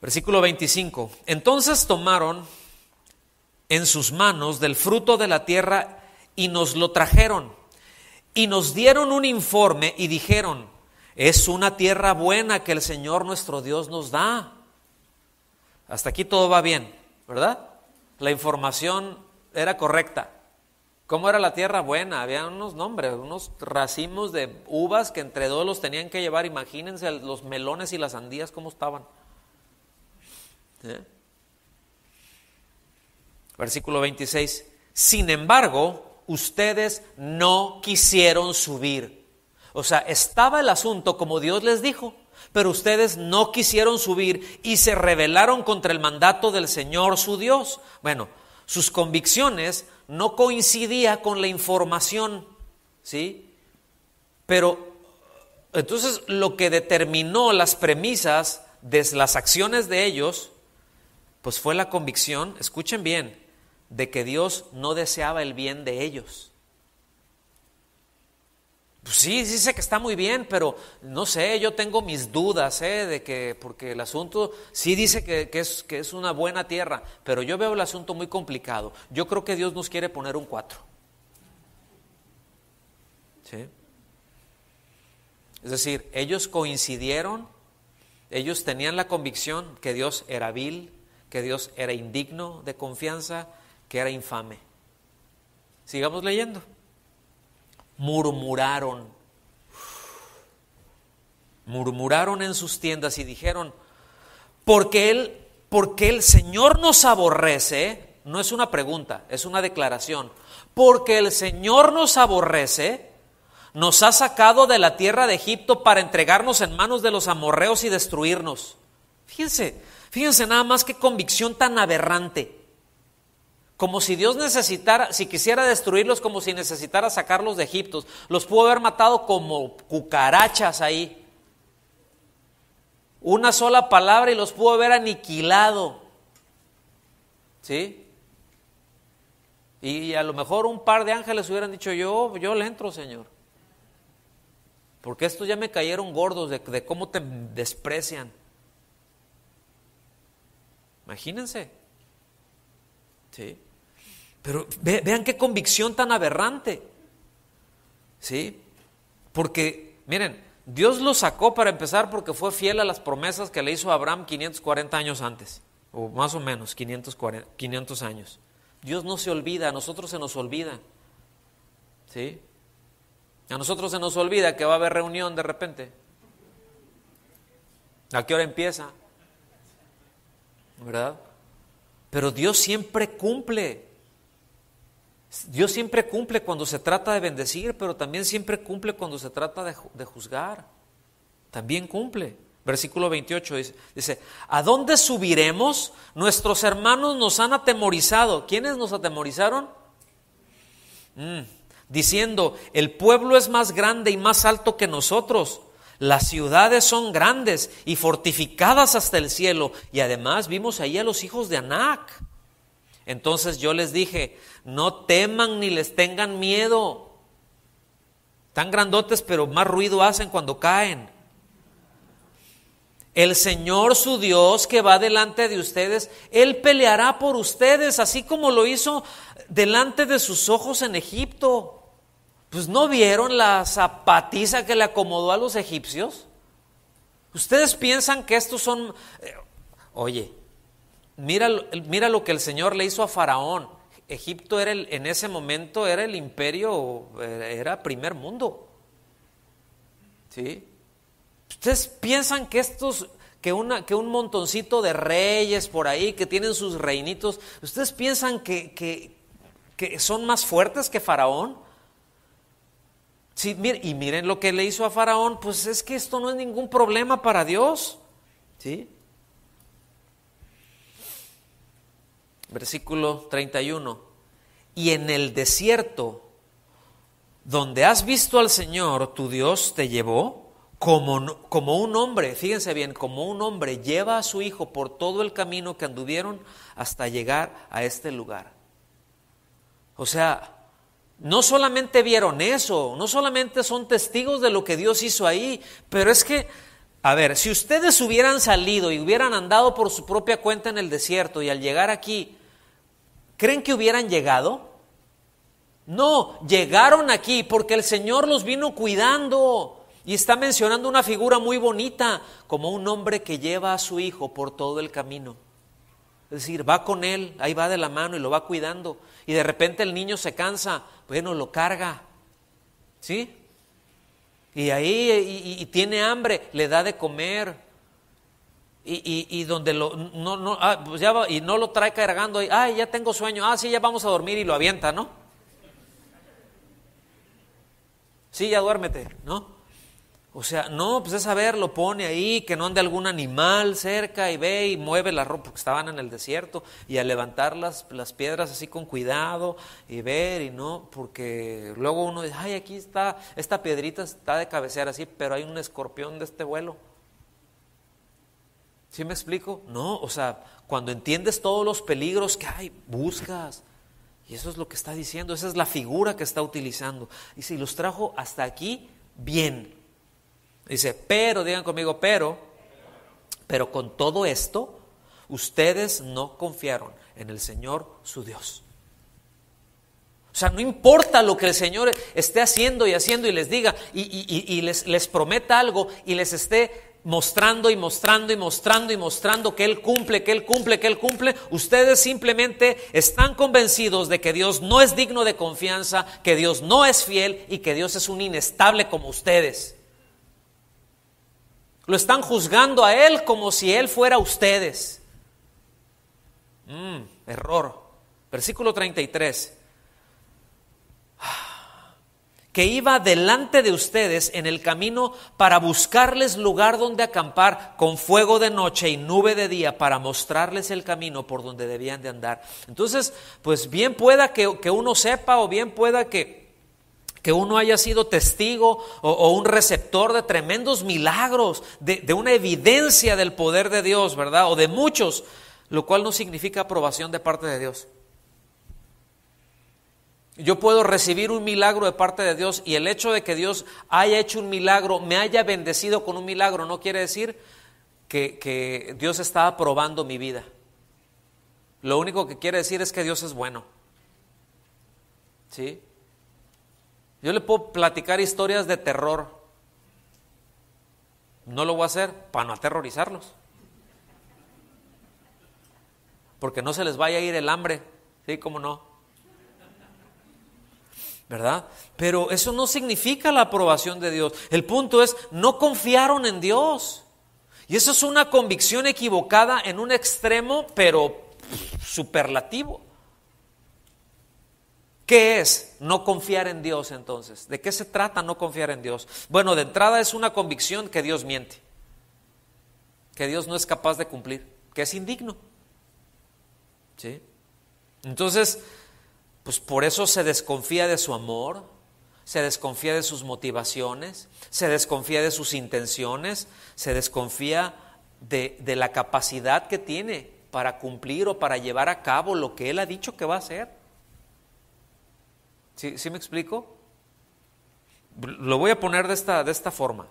Versículo 25. Entonces tomaron en sus manos del fruto de la tierra y nos lo trajeron y nos dieron un informe y dijeron: es una tierra buena que el Señor nuestro Dios nos da. Hasta aquí todo va bien, ¿verdad? La información era correcta. ¿Cómo era la tierra buena? Había unos nombres, unos racimos de uvas que entre dos los tenían que llevar. Imagínense los melones y las sandías cómo estaban. Versículo 26. Sin embargo, ustedes no quisieron subir. O sea, estaba el asunto como Dios les dijo, pero ustedes no quisieron subir y se rebelaron contra el mandato del Señor su Dios. Bueno, sus convicciones no coincidían con la información, ¿sí? Pero entonces lo que determinó las premisas de las acciones de ellos, pues fue la convicción, escuchen bien, de que Dios no deseaba el bien de ellos. Pues sí, dice que está muy bien, pero no sé, yo tengo mis dudas, de que, porque el asunto sí dice que es una buena tierra, pero yo veo el asunto muy complicado. Yo creo que Dios nos quiere poner un 4. ¿Sí? Es decir, ellos coincidieron, ellos tenían la convicción que Dios era vil, que Dios era indigno de confianza, que era infame. Sigamos leyendo. Murmuraron en sus tiendas y dijeron: porque el Señor nos aborrece. No es una pregunta, es una declaración. Porque el Señor nos aborrece, nos ha sacado de la tierra de Egipto para entregarnos en manos de los amorreos y destruirnos. Fíjense nada más qué convicción tan aberrante. Como si Dios necesitara, si quisiera destruirlos, como si necesitara sacarlos de Egipto. Los pudo haber matado como cucarachas ahí. Una sola palabra y los pudo haber aniquilado. ¿Sí? Y a lo mejor un par de ángeles hubieran dicho: yo le entro, Señor. Porque estos ya me cayeron gordos de cómo te desprecian. Imagínense. ¿Sí? Pero vean qué convicción tan aberrante. ¿Sí? Porque, miren, Dios lo sacó para empezar porque fue fiel a las promesas que le hizo a Abraham 540 años antes, o más o menos 500 años. Dios no se olvida, a nosotros se nos olvida. ¿Sí? A nosotros se nos olvida que va a haber reunión de repente. ¿A qué hora empieza? ¿Verdad? Pero Dios siempre cumple. Dios siempre cumple cuando se trata de bendecir, pero también siempre cumple cuando se trata de juzgar. También cumple. Versículo 28 dice: ¿a dónde subiremos? Nuestros hermanos nos han atemorizado. ¿Quiénes nos atemorizaron? Diciendo: el pueblo es más grande y más alto que nosotros. Las ciudades son grandes y fortificadas hasta el cielo. Y además vimos ahí a los hijos de Anac. Entonces yo les dije: no teman ni les tengan miedo. Tan grandotes, pero más ruido hacen cuando caen. El Señor su Dios que va delante de ustedes, Él peleará por ustedes, así como lo hizo delante de sus ojos en Egipto. Pues ¿no vieron la zapatiza que le acomodó a los egipcios? ¿Ustedes piensan que estos son...? Oye, mira lo que el Señor le hizo a Faraón. Egipto en ese momento era el imperio, era primer mundo. ¿Sí? ¿Ustedes piensan que que un montoncito de reyes por ahí que tienen sus reinitos, ustedes piensan que son más fuertes que Faraón? Sí, y miren lo que le hizo a Faraón, pues es que esto no es ningún problema para Dios. ¿Sí? Versículo 31. Y en el desierto, donde has visto al Señor, tu Dios te llevó, como un hombre, fíjense bien, como un hombre lleva a su hijo por todo el camino que anduvieron hasta llegar a este lugar. O sea, no solamente vieron eso, no solamente son testigos de lo que Dios hizo ahí, pero es que A ver, si ustedes hubieran salido y hubieran andado por su propia cuenta en el desierto y al llegar aquí, ¿creen que hubieran llegado? No, llegaron aquí porque el Señor los vino cuidando y está mencionando una figura muy bonita, como un hombre que lleva a su hijo por todo el camino. Es decir, va con él, ahí va de la mano y lo va cuidando. Y de repente el niño se cansa, bueno, lo carga, ¿sí? Y ahí y tiene hambre, le da de comer. Y donde pues ya va, y no lo trae cargando, ay, ya tengo sueño, sí, ya vamos a dormir, y lo avienta, ¿no? Sí, ya duérmete, ¿no? O sea, no, pues es a ver, lo pone ahí, que no ande algún animal cerca y ve y mueve la ropa, porque estaban en el desierto, y al levantar las piedras así con cuidado y ver, y no, porque luego uno dice, ay, aquí está, esta piedrita está de cabecear así, pero hay un escorpión de este vuelo. ¿Sí me explico? No, o sea, cuando entiendes todos los peligros que hay, buscas. Y eso es lo que está diciendo, esa es la figura que está utilizando. Dice, y los trajo hasta aquí bien. Dice, pero, digan conmigo, pero con todo esto, ustedes no confiaron en el Señor su Dios. O sea, no importa lo que el Señor esté haciendo y les diga y les prometa algo y les esté mostrando que Él cumple, ustedes simplemente están convencidos de que Dios no es digno de confianza, que Dios no es fiel y que Dios es un inestable como ustedes. Lo están juzgando a Él como si Él fuera ustedes. Error. Versículo 33. Que iba delante de ustedes en el camino para buscarles lugar donde acampar con fuego de noche y nube de día para mostrarles el camino por donde debían de andar. Entonces, pues bien pueda que uno sepa o bien pueda que uno haya sido testigo o un receptor de tremendos milagros, de una evidencia del poder de Dios, ¿verdad? O de muchos, lo cual no significa aprobación de parte de Dios. Yo puedo recibir un milagro de parte de Dios y el hecho de que Dios haya hecho un milagro, me haya bendecido con un milagro, no quiere decir que Dios está aprobando mi vida. Lo único que quiere decir es que Dios es bueno. ¿Sí? Yo le puedo platicar historias de terror. No lo voy a hacer para no aterrorizarlos. Porque no se les vaya a ir el hambre. ¿Sí? ¿Cómo no? ¿Verdad? Pero eso no significa la aprobación de Dios. El punto es, no confiaron en Dios. Y eso es una convicción equivocada en un extremo, pero superlativo. ¿Qué es no confiar en Dios entonces? ¿De qué se trata no confiar en Dios? Bueno, de entrada es una convicción que Dios miente, que Dios no es capaz de cumplir, que es indigno. ¿Sí? Entonces, pues por eso se desconfía de su amor, se desconfía de sus motivaciones, se desconfía de sus intenciones, se desconfía de la capacidad que tiene para cumplir o para llevar a cabo lo que Él ha dicho que va a hacer. ¿Sí me explico? Lo voy a poner de esta forma.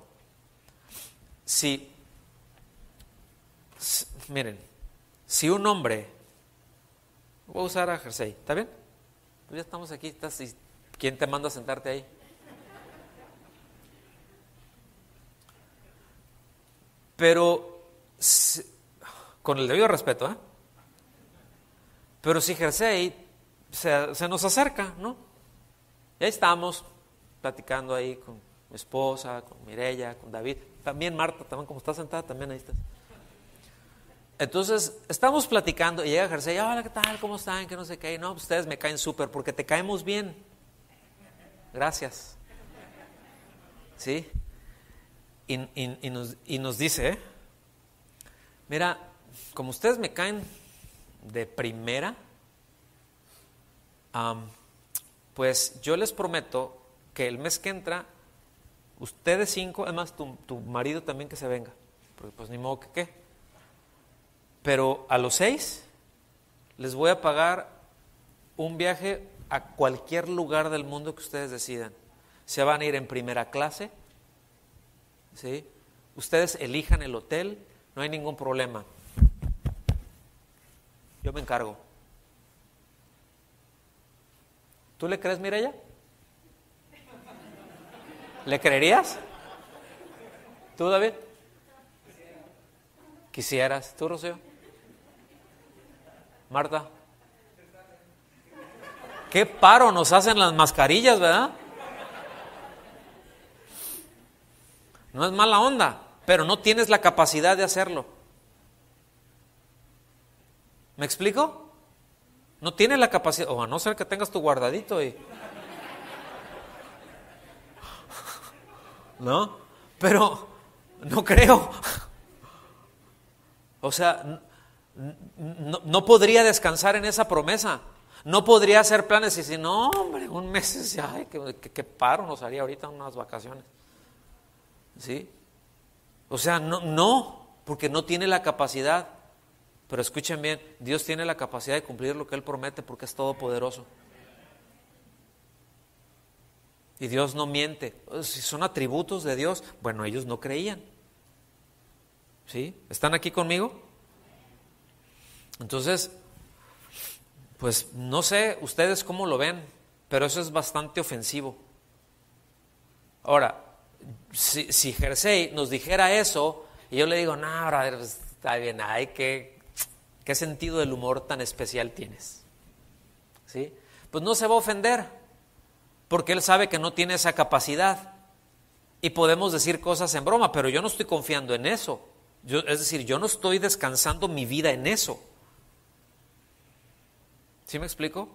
Miren, si un hombre, voy a usar a Jersey, ¿está bien? Pues ya estamos aquí, ¿quién te manda a sentarte ahí? Pero, con el debido respeto, pero si Jersey se nos acerca, ¿no? Y ahí estamos, platicando ahí con mi esposa, con Mireya, con David, también Marta, también como está sentada, también ahí estás. Entonces, estamos platicando y llega Jersey, hola, ¿qué tal? ¿Cómo están? Que no sé qué. No, pues ustedes me caen súper porque te caemos bien. Gracias. ¿Sí? Y nos dice, mira, como ustedes me caen de primera, pues yo les prometo que el mes que entra, ustedes 5, además tu marido también que se venga, porque pues ni modo que qué. Pero a los 6 les voy a pagar un viaje a cualquier lugar del mundo que ustedes decidan. Se van a ir en primera clase, ¿sí? Ustedes elijan el hotel, no hay ningún problema. Yo me encargo. ¿Tú le crees, Mireya? ¿Le creerías? ¿Tú, David? ¿Quisieras? ¿Tú, Rocío? ¿Marta? ¿Qué paro nos hacen las mascarillas, verdad? No es mala onda, pero no tienes la capacidad de hacerlo. ¿Me explico? No tienes la capacidad, o a no ser que tengas tu guardadito y... ¿No? Pero no creo. O sea, no podría descansar en esa promesa. No podría hacer planes y decir, no, hombre, un mes ya, qué paro nos haría ahorita unas vacaciones. ¿Sí? O sea, no, porque no tiene la capacidad. Pero escuchen bien, Dios tiene la capacidad de cumplir lo que Él promete porque es todopoderoso. Y Dios no miente. Si son atributos de Dios, bueno, ellos no creían. ¿Sí? ¿Están aquí conmigo? Entonces, pues no sé ustedes cómo lo ven, pero eso es bastante ofensivo. Ahora, si Jersey nos dijera eso, y yo le digo, no, brother, pues, está bien, ay, ¿qué sentido del humor tan especial tienes? ¿Sí? Pues no se va a ofender, porque él sabe que no tiene esa capacidad. Y podemos decir cosas en broma, pero yo no estoy confiando en eso. Es decir, yo no estoy descansando mi vida en eso. ¿Sí me explico?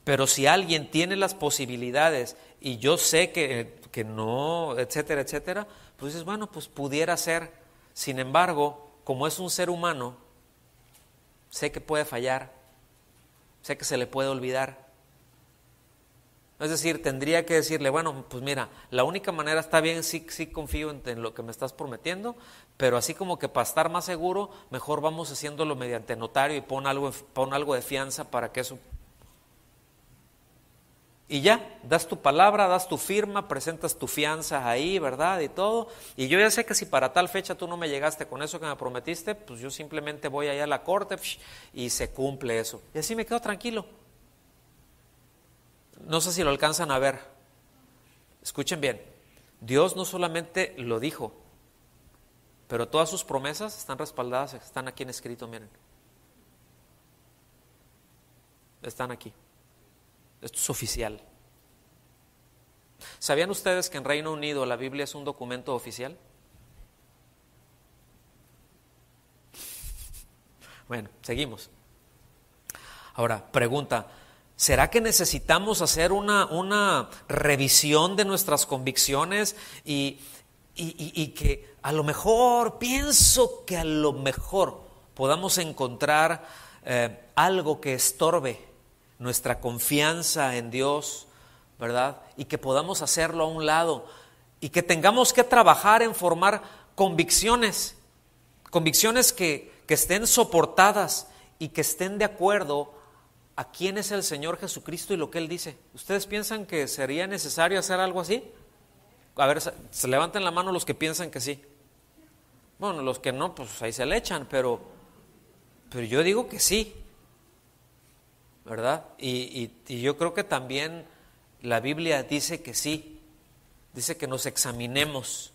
Pero si alguien tiene las posibilidades y yo sé que no, etcétera, etcétera, pues dices, bueno, pues pudiera ser. Sin embargo, como es un ser humano, sé que puede fallar, sé que se le puede olvidar. Es decir, tendría que decirle, bueno, pues mira, la única manera, está bien, sí confío en lo que me estás prometiendo, pero así como que para estar más seguro, mejor vamos haciéndolo mediante notario y pon algo de fianza para que eso... Y ya, das tu palabra, das tu firma, presentas tu fianza ahí, ¿verdad? Y todo. Y yo ya sé que si para tal fecha tú no me llegaste con eso que me prometiste, pues yo simplemente voy allá a la corte y se cumple eso. Y así me quedo tranquilo. No sé si lo alcanzan a ver. Escuchen bien. Dios no solamente lo dijo, pero todas sus promesas están respaldadas, están aquí en escrito, miren. Están aquí. Esto es oficial. ¿Sabían ustedes que en Reino Unido la Biblia es un documento oficial? Bueno, seguimos. Ahora, pregunta, ¿será que necesitamos hacer una revisión de nuestras convicciones y que a lo mejor, pienso que a lo mejor podamos encontrar algo que estorbe nuestra confianza en Dios, ¿verdad? Y que podamos hacerlo a un lado y que tengamos que trabajar en formar convicciones que estén soportadas y que estén de acuerdo a quién es el Señor Jesucristo y lo que Él dice. ¿Ustedes piensan que sería necesario hacer algo así? A ver, se levanten la mano los que piensan que sí. Bueno, los que no, pues ahí se le echan, pero yo digo que sí, ¿verdad? Y yo creo que también la Biblia dice que sí, dice que nos examinemos.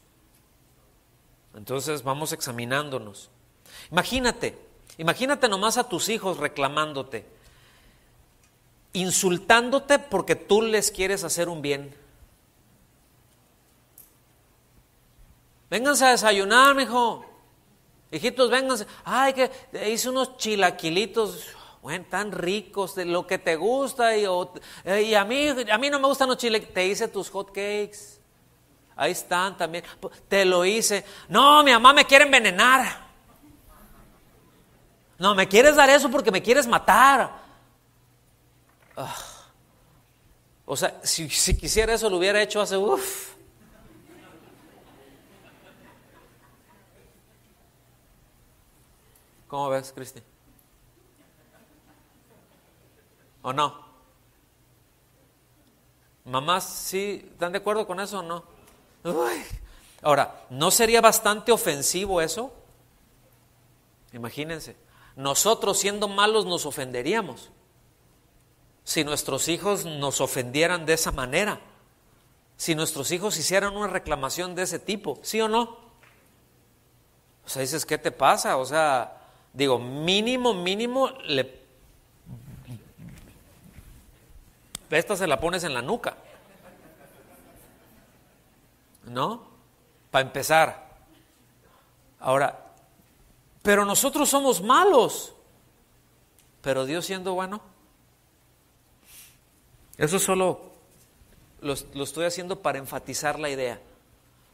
Entonces vamos examinándonos. Imagínate nomás a tus hijos reclamándote, insultándote porque tú les quieres hacer un bien. Vénganse a desayunar, mijo. Hijitos, vénganse. Ay, que hice unos chilaquilitos, bueno, tan ricos, de lo que te gusta. Y a mí no me gustan los chilaquiles. Te hice tus hot cakes. Ahí están también. Te lo hice. No, mi mamá me quiere envenenar. No, me quieres dar eso porque me quieres matar. O sea, si quisiera eso lo hubiera hecho hace ¿Cómo ves, Cristi? ¿O no? ¿Mamás sí están de acuerdo con eso o no? Uy, Ahora, ¿no sería bastante ofensivo eso? Imagínense, nosotros siendo malos nos ofenderíamos si nuestros hijos nos ofendieran de esa manera, si nuestros hijos hicieran una reclamación de ese tipo, ¿sí o no? O sea, dices, ¿qué te pasa? O sea, digo, mínimo, esta se la pones en la nuca, ¿no? Para empezar. Ahora, pero nosotros somos malos, pero Dios siendo bueno. Eso solo lo estoy haciendo para enfatizar la idea,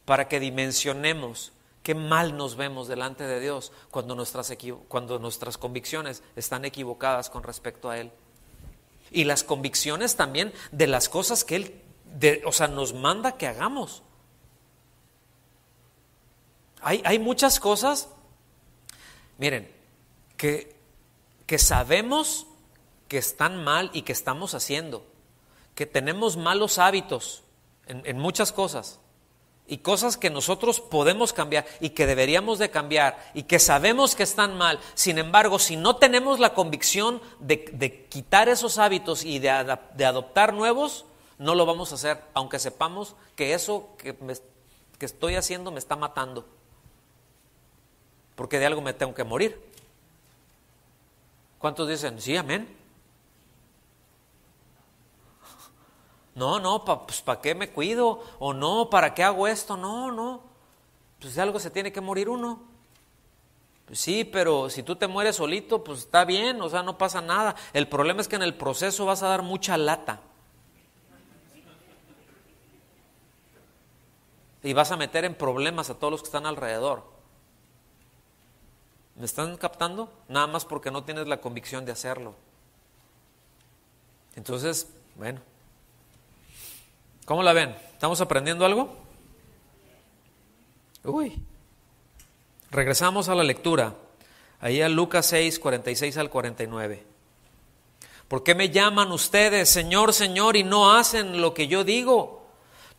para que dimensionemos qué mal nos vemos delante de Dios cuando nuestras convicciones están equivocadas con respecto a Él. Y las convicciones también de las cosas que Él nos manda que hagamos. Hay muchas cosas, miren, que sabemos que están mal y que estamos haciendo, que tenemos malos hábitos en muchas cosas, y cosas que nosotros podemos cambiar y que deberíamos de cambiar y que sabemos que están mal. Sin embargo, si no tenemos la convicción de quitar esos hábitos y de adoptar nuevos, no lo vamos a hacer, aunque sepamos que eso que estoy haciendo me está matando, porque de algo me tengo que morir. ¿Cuántos dicen sí, amén? No, pues ¿para qué me cuido? O no, ¿para qué hago esto? No, pues de algo se tiene que morir uno. Pues sí, pero si tú te mueres solito, pues está bien, o sea, no pasa nada. El problema es que en el proceso vas a dar mucha lata. Y vas a meter en problemas a todos los que están alrededor. ¿Me están captando? Nada más porque no tienes la convicción de hacerlo. Entonces, bueno, ¿cómo la ven? ¿Estamos aprendiendo algo? Regresamos a la lectura, ahí a Lucas 6, 46 al 49. ¿Por qué me llaman ustedes Señor, Señor, y no hacen lo que yo digo?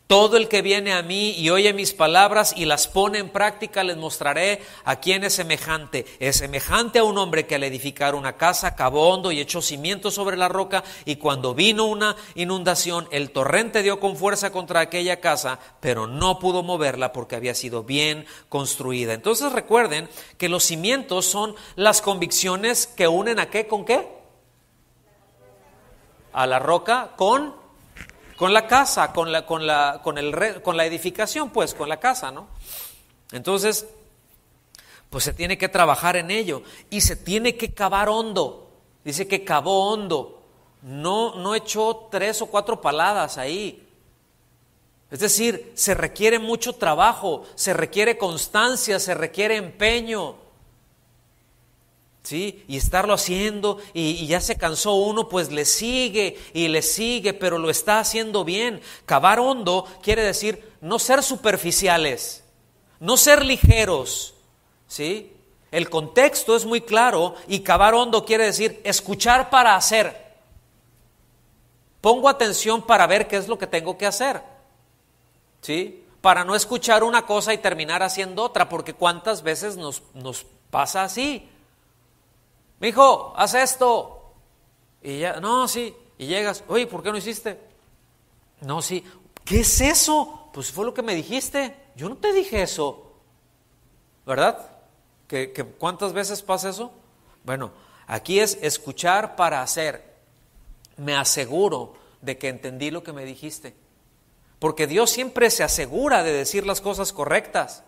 Todo el que viene a mí y oye mis palabras y las pone en práctica, les mostraré a quién es semejante. Es semejante a un hombre que al edificar una casa cavó hondo y echó cimientos sobre la roca, y cuando vino una inundación, el torrente dio con fuerza contra aquella casa, pero no pudo moverla porque había sido bien construida. Entonces recuerden que los cimientos son las convicciones que unen ¿a qué? ¿Con qué? A la roca con la casa, con la edificación, pues, con la casa, ¿no? Entonces, pues se tiene que trabajar en ello y se tiene que cavar hondo. Dice que cavó hondo, no echó 3 o 4 paladas ahí. Es decir, se requiere mucho trabajo, se requiere constancia, se requiere empeño. ¿Sí? Y estarlo haciendo y ya se cansó uno, pues le sigue, pero lo está haciendo bien. Cavar hondo quiere decir no ser superficiales, no ser ligeros, ¿sí? El contexto es muy claro, y cavar hondo quiere decir escuchar para hacer. Pongo atención para ver qué es lo que tengo que hacer, ¿sí? Para no escuchar una cosa y terminar haciendo otra, porque cuántas veces nos pasa así. Mijo, haz esto. Y ya, no, sí. Y llegas, oye, ¿por qué no hiciste? No, sí. ¿Qué es eso? Pues fue lo que me dijiste. Yo no te dije eso. ¿Verdad? ¿Que cuántas veces pasa eso? Bueno, aquí es escuchar para hacer. Me aseguro de que entendí lo que me dijiste. Porque Dios siempre se asegura de decir las cosas correctas.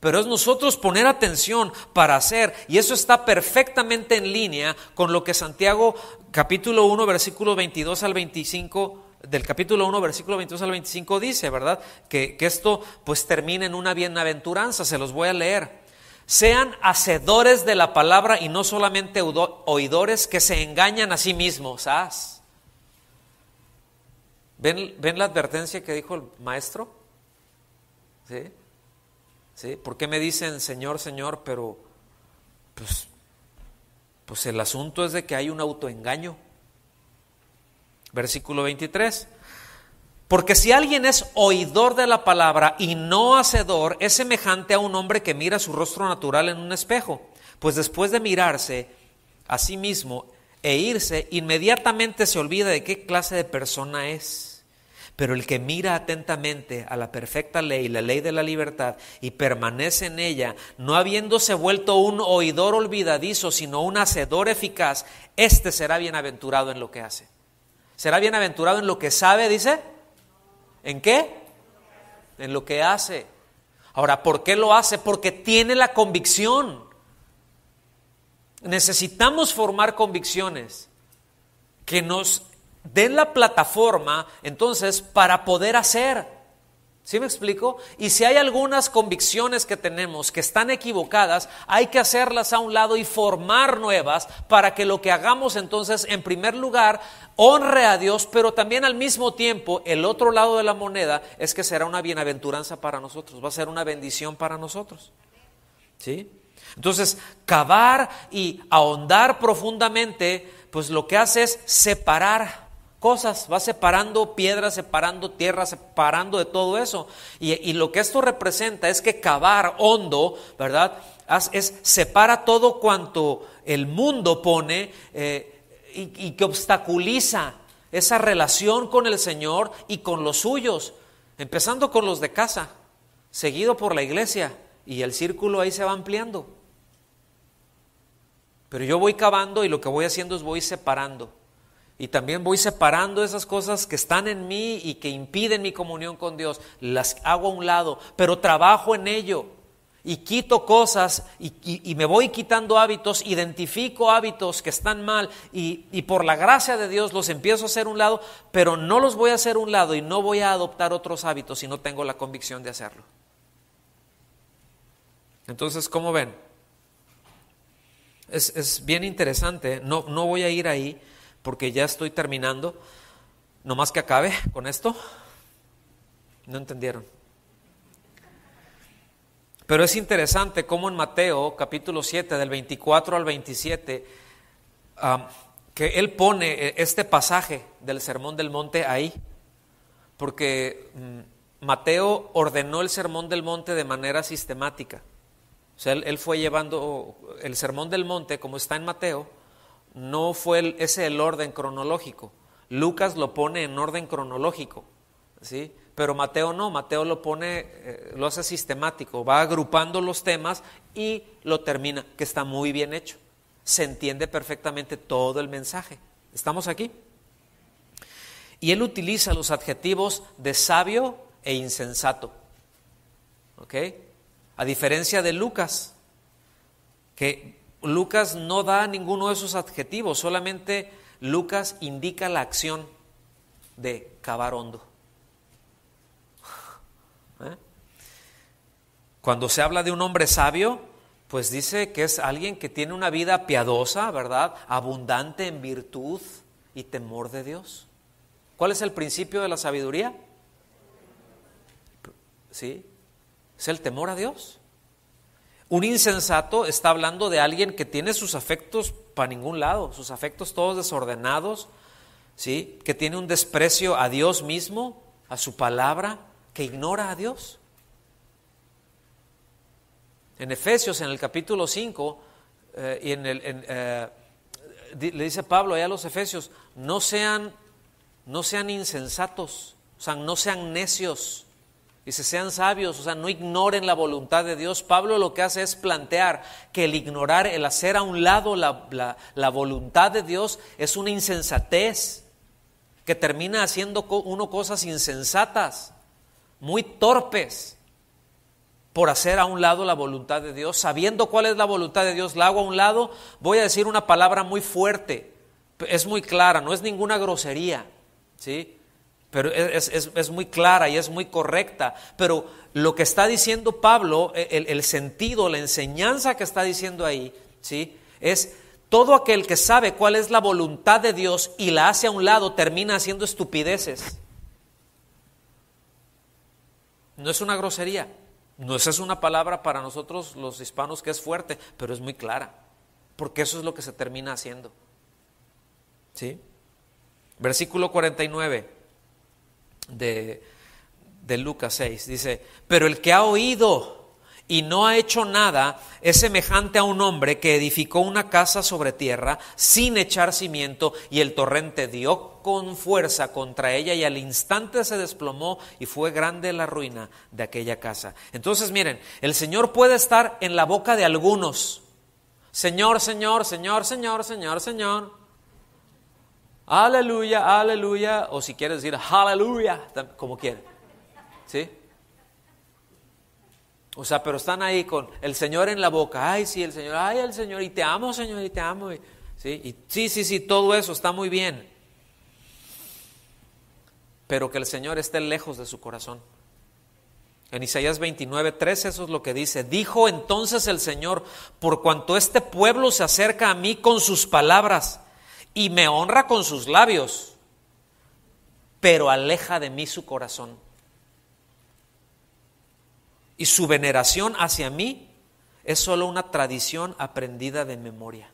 Pero es nosotros poner atención para hacer, y eso está perfectamente en línea con lo que Santiago capítulo 1 versículo 22 al 25, del capítulo 1 versículo 22 al 25 dice, ¿verdad? Que esto pues termina en una bienaventuranza. Se los voy a leer. Sean hacedores de la palabra y no solamente oidores que se engañan a sí mismos. ¿Sabes? ¿Ven la advertencia que dijo el maestro? ¿Sí? ¿Sí? ¿Por qué me dicen Señor, Señor? Pero pues el asunto es de que hay un autoengaño. Versículo 23. Porque si alguien es oidor de la palabra y no hacedor, es semejante a un hombre que mira su rostro natural en un espejo, pues después de mirarse a sí mismo e irse, inmediatamente se olvida de qué clase de persona es. Pero el que mira atentamente a la perfecta ley, la ley de la libertad, y permanece en ella, no habiéndose vuelto un oidor olvidadizo, sino un hacedor eficaz, éste será bienaventurado en lo que hace. ¿Será bienaventurado en lo que sabe, dice? ¿En qué? En lo que hace. Ahora, ¿por qué lo hace? Porque tiene la convicción. Necesitamos formar convicciones que nos den la plataforma, entonces, para poder hacer. ¿Sí me explico? Y si hay algunas convicciones que tenemos que están equivocadas, hay que hacerlas a un lado y formar nuevas para que lo que hagamos entonces, en primer lugar, honre a Dios, pero también al mismo tiempo, el otro lado de la moneda es que será una bienaventuranza para nosotros, va a ser una bendición para nosotros. ¿Sí? Entonces, cavar y ahondar profundamente, pues lo que hace es separar cosas, va separando piedras, separando tierra, separando de todo eso. Y lo que esto representa es que cavar hondo, ¿verdad? Separa todo cuanto el mundo pone y que obstaculiza esa relación con el Señor y con los suyos, empezando con los de casa, seguido por la iglesia, y el círculo ahí se va ampliando. Pero yo voy cavando y lo que voy haciendo es voy separando. Y también voy separando esas cosas que están en mí y que impiden mi comunión con Dios. Las hago a un lado, pero trabajo en ello. Y quito cosas y me voy quitando hábitos, identifico hábitos que están mal y por la gracia de Dios los empiezo a hacer a un lado, pero no los voy a hacer a un lado y no voy a adoptar otros hábitos si no tengo la convicción de hacerlo. Entonces, ¿cómo ven? Es bien interesante, no voy a ir ahí porque ya estoy terminando, nomás que acabe con esto. ¿No entendieron? Pero es interesante cómo en Mateo capítulo 7 del 24 al 27 que él pone este pasaje del Sermón del Monte ahí, porque Mateo ordenó el Sermón del Monte de manera sistemática. O sea, él fue llevando el Sermón del Monte, como está en Mateo, no fue ese el orden cronológico. Lucas lo pone en orden cronológico, ¿sí? Pero Mateo no, Mateo lo pone, lo hace sistemático, va agrupando los temas y lo termina, que está muy bien hecho. Se entiende perfectamente todo el mensaje. ¿Estamos aquí? Y él utiliza los adjetivos de sabio e insensato. ¿Ok? A diferencia de Lucas, que Lucas no da ninguno de esos adjetivos, solamente Lucas indica la acción de cavar hondo. Cuando se habla de un hombre sabio, pues dice que es alguien que tiene una vida piadosa, ¿verdad? Abundante en virtud y temor de Dios. ¿Cuál es el principio de la sabiduría? ¿Sí? Es el temor a Dios. Un insensato está hablando de alguien que tiene sus afectos para ningún lado, sus afectos todos desordenados, ¿sí? Que tiene un desprecio a Dios mismo, a su palabra, que ignora a Dios. En Efesios, en el capítulo 5, le dice Pablo allá a los Efesios, no sean insensatos, o sea, no sean necios. Dice, sean sabios, o sea, no ignoren la voluntad de Dios. Pablo lo que hace es plantear que el ignorar, el hacer a un lado la voluntad de Dios es una insensatez, que termina haciendo uno cosas insensatas, muy torpes, por hacer a un lado la voluntad de Dios. Sabiendo cuál es la voluntad de Dios, la hago a un lado. Voy a decir una palabra muy fuerte, es muy clara, no es ninguna grosería, ¿sí? Pero es muy clara y es muy correcta. Pero lo que está diciendo Pablo, el sentido, la enseñanza que está diciendo ahí, ¿sí? Es todo aquel que sabe cuál es la voluntad de Dios y la hace a un lado, termina haciendo estupideces. No es una grosería, no esa es una palabra para nosotros los hispanos que es fuerte, pero es muy clara, porque eso es lo que se termina haciendo, ¿sí? Versículo 49. de Lucas 6. Dice, pero el que ha oído y no ha hecho nada es semejante a un hombre que edificó una casa sobre tierra sin echar cimiento, y el torrente dio con fuerza contra ella y al instante se desplomó y fue grande la ruina de aquella casa. Entonces miren, el Señor puede estar en la boca de algunos. Señor, Señor, Señor, Señor, Señor, Señor. Aleluya, aleluya. O si quieres decir aleluya, como quieres. ¿Sí? O sea, pero están ahí con el Señor en la boca. Ay, sí, el Señor, ay, el Señor, y te amo, Señor, y te amo. Sí, todo eso está muy bien. Pero que el Señor esté lejos de su corazón. En Isaías 29:13 eso es lo que dice. Dijo entonces el Señor, por cuanto este pueblo se acerca a mí con sus palabras y me honra con sus labios, pero aleja de mí su corazón. Y su veneración hacia mí es solo una tradición aprendida de memoria.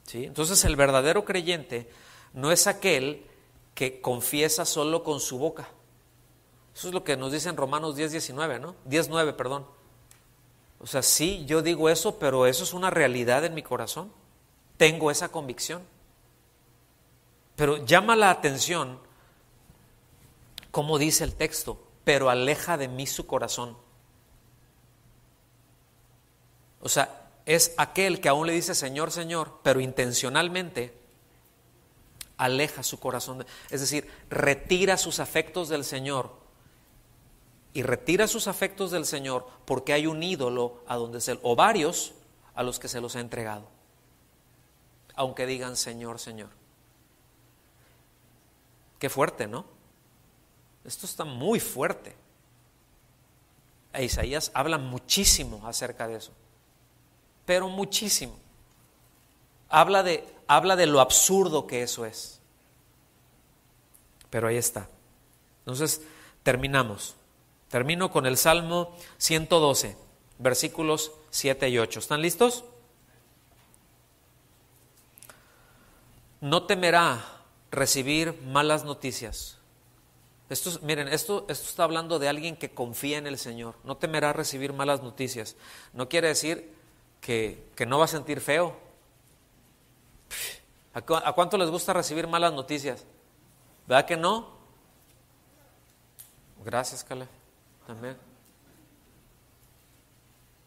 ¿Sí? Entonces el verdadero creyente no es aquel que confiesa solo con su boca. Eso es lo que nos dice en Romanos 10:19, ¿no? 10:9, perdón. O sea, sí, yo digo eso, pero eso es una realidad en mi corazón. Tengo esa convicción. Pero llama la atención cómo dice el texto, pero aleja de mí su corazón. O sea, es aquel que aún le dice Señor, Señor, pero intencionalmente aleja su corazón. Es decir, retira sus afectos del Señor. Y retira sus afectos del Señor porque hay un ídolo o varios a los que se los ha entregado. Aunque digan Señor, Señor. Qué fuerte, ¿no? Esto está muy fuerte. Isaías habla muchísimo acerca de eso, pero muchísimo. Habla de lo absurdo que eso es. Pero ahí está. Entonces, termino con el Salmo 112, versículos 7 y 8. ¿Están listos? No temerá recibir malas noticias. Miren, esto está hablando de alguien que confía en el Señor. No temerá recibir malas noticias. No quiere decir que no va a sentir feo. ¿A cuánto les gusta recibir malas noticias? ¿Verdad que no? Gracias, Caleb. También.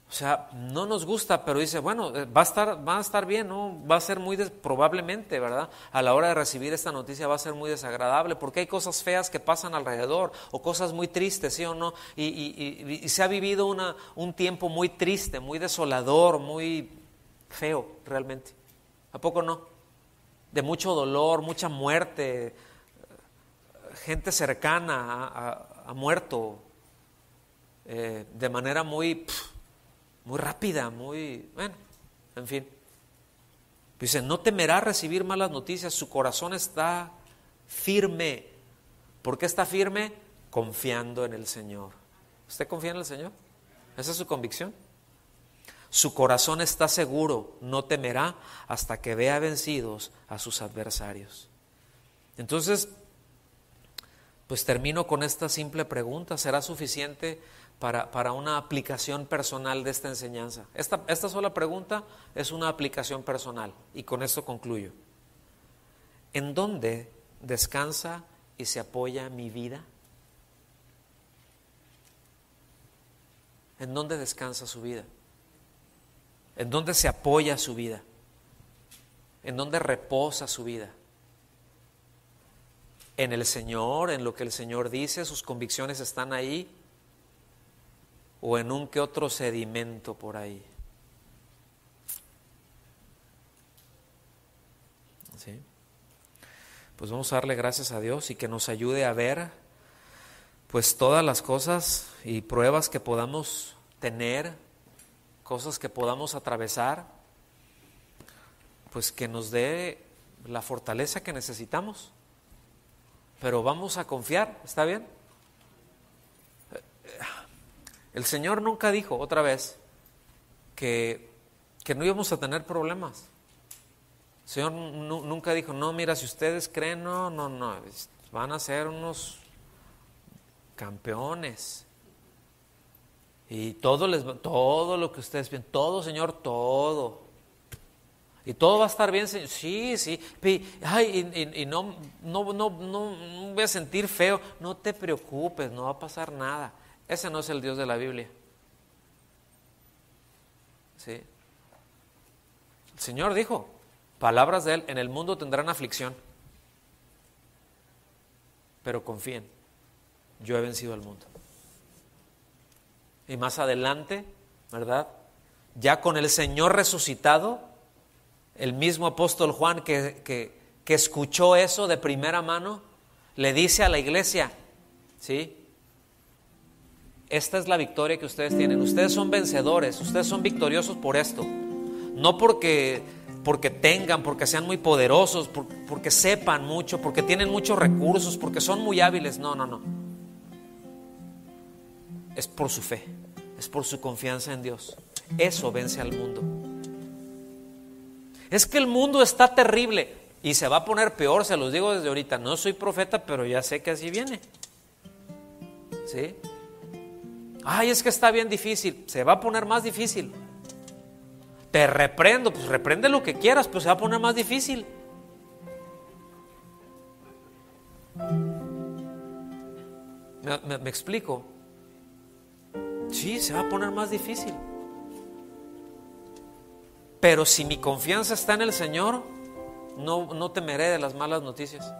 O sea, no nos gusta, pero dice, bueno, va a estar bien, ¿no? Va a ser probablemente, ¿verdad? A la hora de recibir esta noticia va a ser muy desagradable, porque hay cosas feas que pasan alrededor, o cosas muy tristes, ¿sí o no? Y se ha vivido un tiempo muy triste, muy desolador, muy feo, realmente. ¿A poco no? De mucho dolor, mucha muerte, gente cercana ha muerto de manera muy rápida, bueno, en fin. Dice, no temerá recibir malas noticias, su corazón está firme. ¿Por qué está firme? Confiando en el Señor. ¿Usted confía en el Señor? ¿Esa es su convicción? Su corazón está seguro, no temerá hasta que vea vencidos a sus adversarios. Entonces, pues termino con esta simple pregunta. ¿Será suficiente para una aplicación personal de esta enseñanza? Esta sola pregunta es una aplicación personal y con esto concluyo. ¿En dónde descansa y se apoya mi vida? ¿En dónde descansa su vida? ¿En dónde se apoya su vida? ¿En dónde reposa su vida? ¿En el Señor? ¿En lo que el Señor dice? ¿Sus convicciones están ahí? ¿O en un que otro sedimento por ahí? ¿Sí? Pues vamos a darle gracias a Dios y que nos ayude a ver pues todas las cosas y pruebas que podamos tener, cosas que podamos atravesar, pues que nos dé la fortaleza que necesitamos. Pero vamos a confiar, ¿está bien? El Señor nunca dijo, otra vez, que no íbamos a tener problemas. El Señor nunca dijo, no, mira, si ustedes creen, no. van a ser unos campeones. Y todo lo que ustedes piensan, todo, Señor, todo. Y todo va a estar bien, Señor. Sí, sí. Ay, y no voy a sentir feo. No te preocupes, no va a pasar nada. Ese no es el Dios de la Biblia. ¿Sí? El Señor dijo, palabras de Él, en el mundo tendrán aflicción. Pero confíen, yo he vencido al mundo. Y más adelante, ¿verdad? Ya con el Señor resucitado, el mismo apóstol Juan que escuchó eso de primera mano, le dice a la iglesia, ¿sí? Esta es la victoria que ustedes tienen. Ustedes son vencedores, ustedes son victoriosos por esto. No porque tengan, porque sean muy poderosos, porque sepan mucho, porque tienen muchos recursos, porque son muy hábiles. No. Es por su fe, es por su confianza en Dios. Eso vence al mundo. Es que el mundo está terrible y se va a poner peor, se los digo desde ahorita. No soy profeta, pero ya sé que así viene. ¿Sí? Ay, es que está bien difícil. Se va a poner más difícil. Te reprendo, pues reprende lo que quieras, pero se va a poner más difícil. ¿Me explico? Sí, se va a poner más difícil. Pero si mi confianza está en el Señor, no temeré de las malas noticias.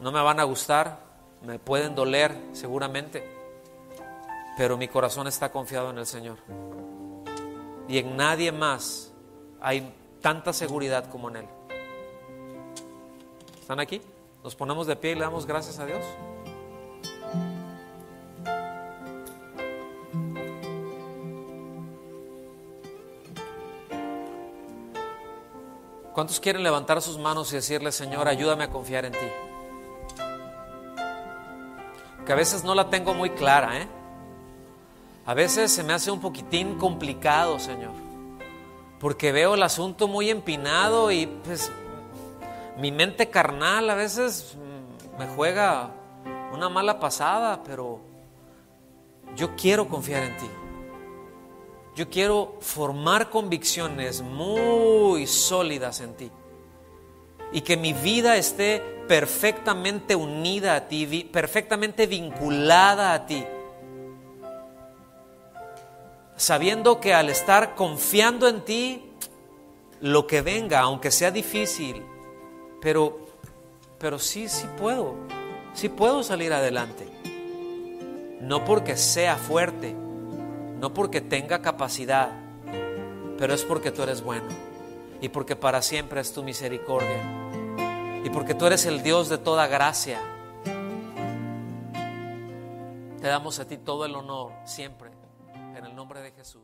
No me van a gustar, me pueden doler seguramente, pero mi corazón está confiado en el Señor. Y en nadie más hay tanta seguridad como en Él. ¿Están aquí? Nos ponemos de pie y le damos gracias a Dios. ¿Cuántos quieren levantar sus manos y decirle, Señor, ayúdame a confiar en ti? Que a veces no la tengo muy clara, ¿eh? A veces se me hace un poquitín complicado, Señor, porque veo el asunto muy empinado y pues mi mente carnal a veces me juega una mala pasada, pero yo quiero confiar en ti. Yo quiero formar convicciones muy sólidas en ti y que mi vida esté perfectamente unida a ti, perfectamente vinculada a ti, sabiendo que al estar confiando en ti, lo que venga, aunque sea difícil, pero sí puedo salir adelante. No porque sea fuerte, no porque tenga capacidad, pero es porque tú eres bueno y porque para siempre es tu misericordia y porque tú eres el Dios de toda gracia. Te damos a ti todo el honor siempre, en el nombre de Jesús.